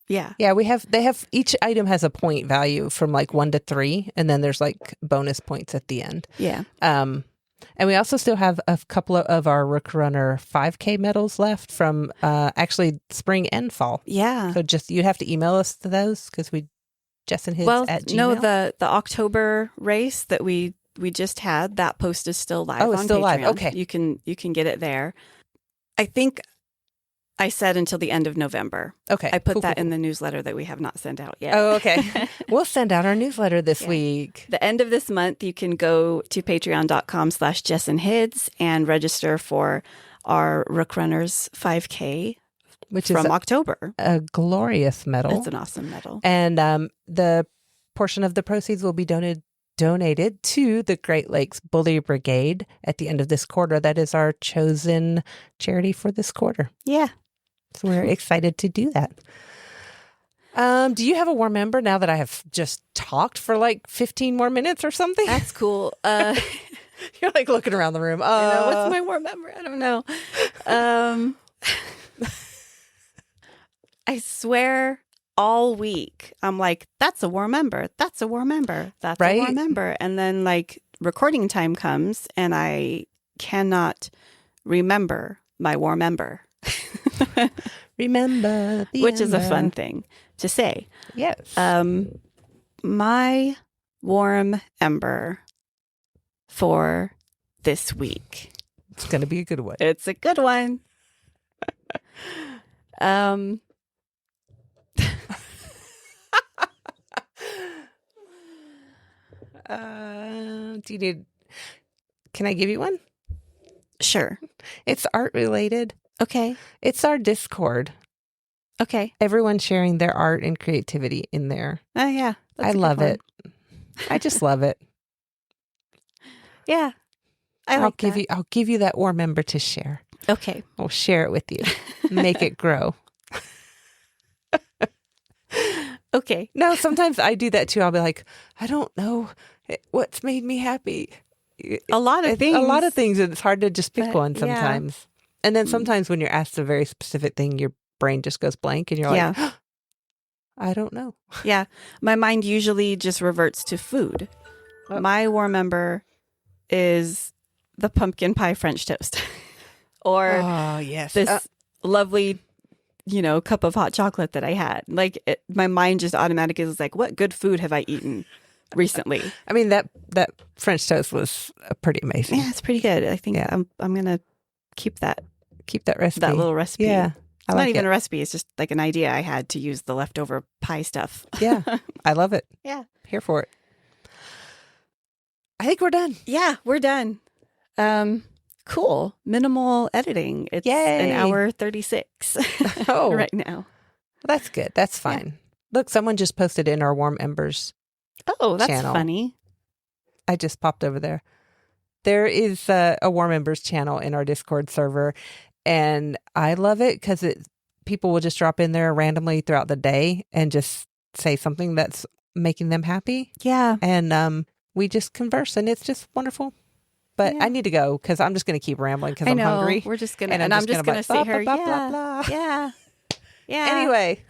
yeah, they have each item has a point value from like 1 to 3, and then there's like bonus points at the end. Yeah. And we also still have a couple of our Rook Runner 5K medals left from actually spring and fall. Yeah. So just you have to email us to those because Jess and Hids at Gmail. No, the October race that we just had, that post is still live. Oh, it's on still Patreon. live. Okay. You can get it there. I think I said until the end of November. Okay. I put that in the newsletter that we have not sent out yet. Oh, okay. We'll send out our newsletter this week. The end of this month, you can go to patreon.com/JessandHids and register for our Rook Runners 5K, which from is October. A glorious medal. It's an awesome medal. And the portion of the proceeds will be donated to the Great Lakes Bully Brigade at the end of this quarter. That is our chosen charity for this quarter. Yeah. So we're excited to do that. Do you have a war member now that I have just talked for like 15 more minutes or something? That's cool. You're like looking around the room. What's my war member? I don't know. I swear all week I'm like, that's a war member. That's a war member. That's a war member. And then like recording time comes and I cannot remember my war member. Remember the which is a fun thing to say. Yes. My warm ember for this week. It's going to be a good one. It's a good one. Can I give you one? Sure. It's art related. Okay. It's our Discord. Okay. Everyone's sharing their art and creativity in there. Oh, yeah. I love it. I just love it. Yeah. I'll give you that war member to share. Okay. I'll share it with you. Make it grow. Okay. No, sometimes I do that too. I'll be like, I don't know what's made me happy. A lot of things. A lot of things. And it's hard to just pick one sometimes. Yeah. And then sometimes when you're asked a very specific thing, your brain just goes blank and you're like, I don't know. Yeah. My mind usually just reverts to food. Oh. My war member is the pumpkin pie French toast. Or this lovely, cup of hot chocolate that I had. Like my mind just automatically is like, what good food have I eaten recently? I mean, that French toast was pretty amazing. Yeah, it's pretty good. I think I'm going to keep that recipe. That little recipe. Yeah. It's not even a recipe. It's just like an idea I had to use the leftover pie stuff. Yeah. I love it. Yeah. Here for it. I think we're done. Yeah, we're done. Cool. Minimal editing. It's Yay. an hour 36 right now. Well, that's good. That's fine. Yeah. Look, someone just posted in our Warm Embers that's channel. Funny. I just popped over there. There is a Warm Embers channel in our Discord server, and I love it because people will just drop in there randomly throughout the day and just say something that's making them happy. Yeah. And we just converse, and it's just wonderful. But I need to go because I'm just going to keep rambling because I'm hungry. We're just going to, and I'm just going to sit here. Yeah. Anyway.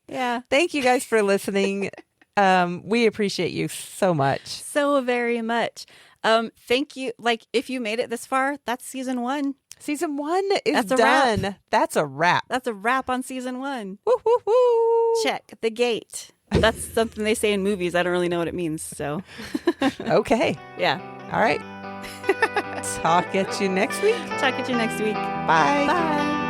Yeah. Thank you guys for listening. We appreciate you so much. So very much. Thank you. Like, if you made it this far, that's season 1. Season 1 is done. Wrap. That's a wrap. That's a wrap on season 1. Woo, woo, woo. Check the gate. That's something they say in movies. I don't really know what it means. So, okay. Yeah. All right. Talk at you next week. Talk at you next week. Bye. Bye.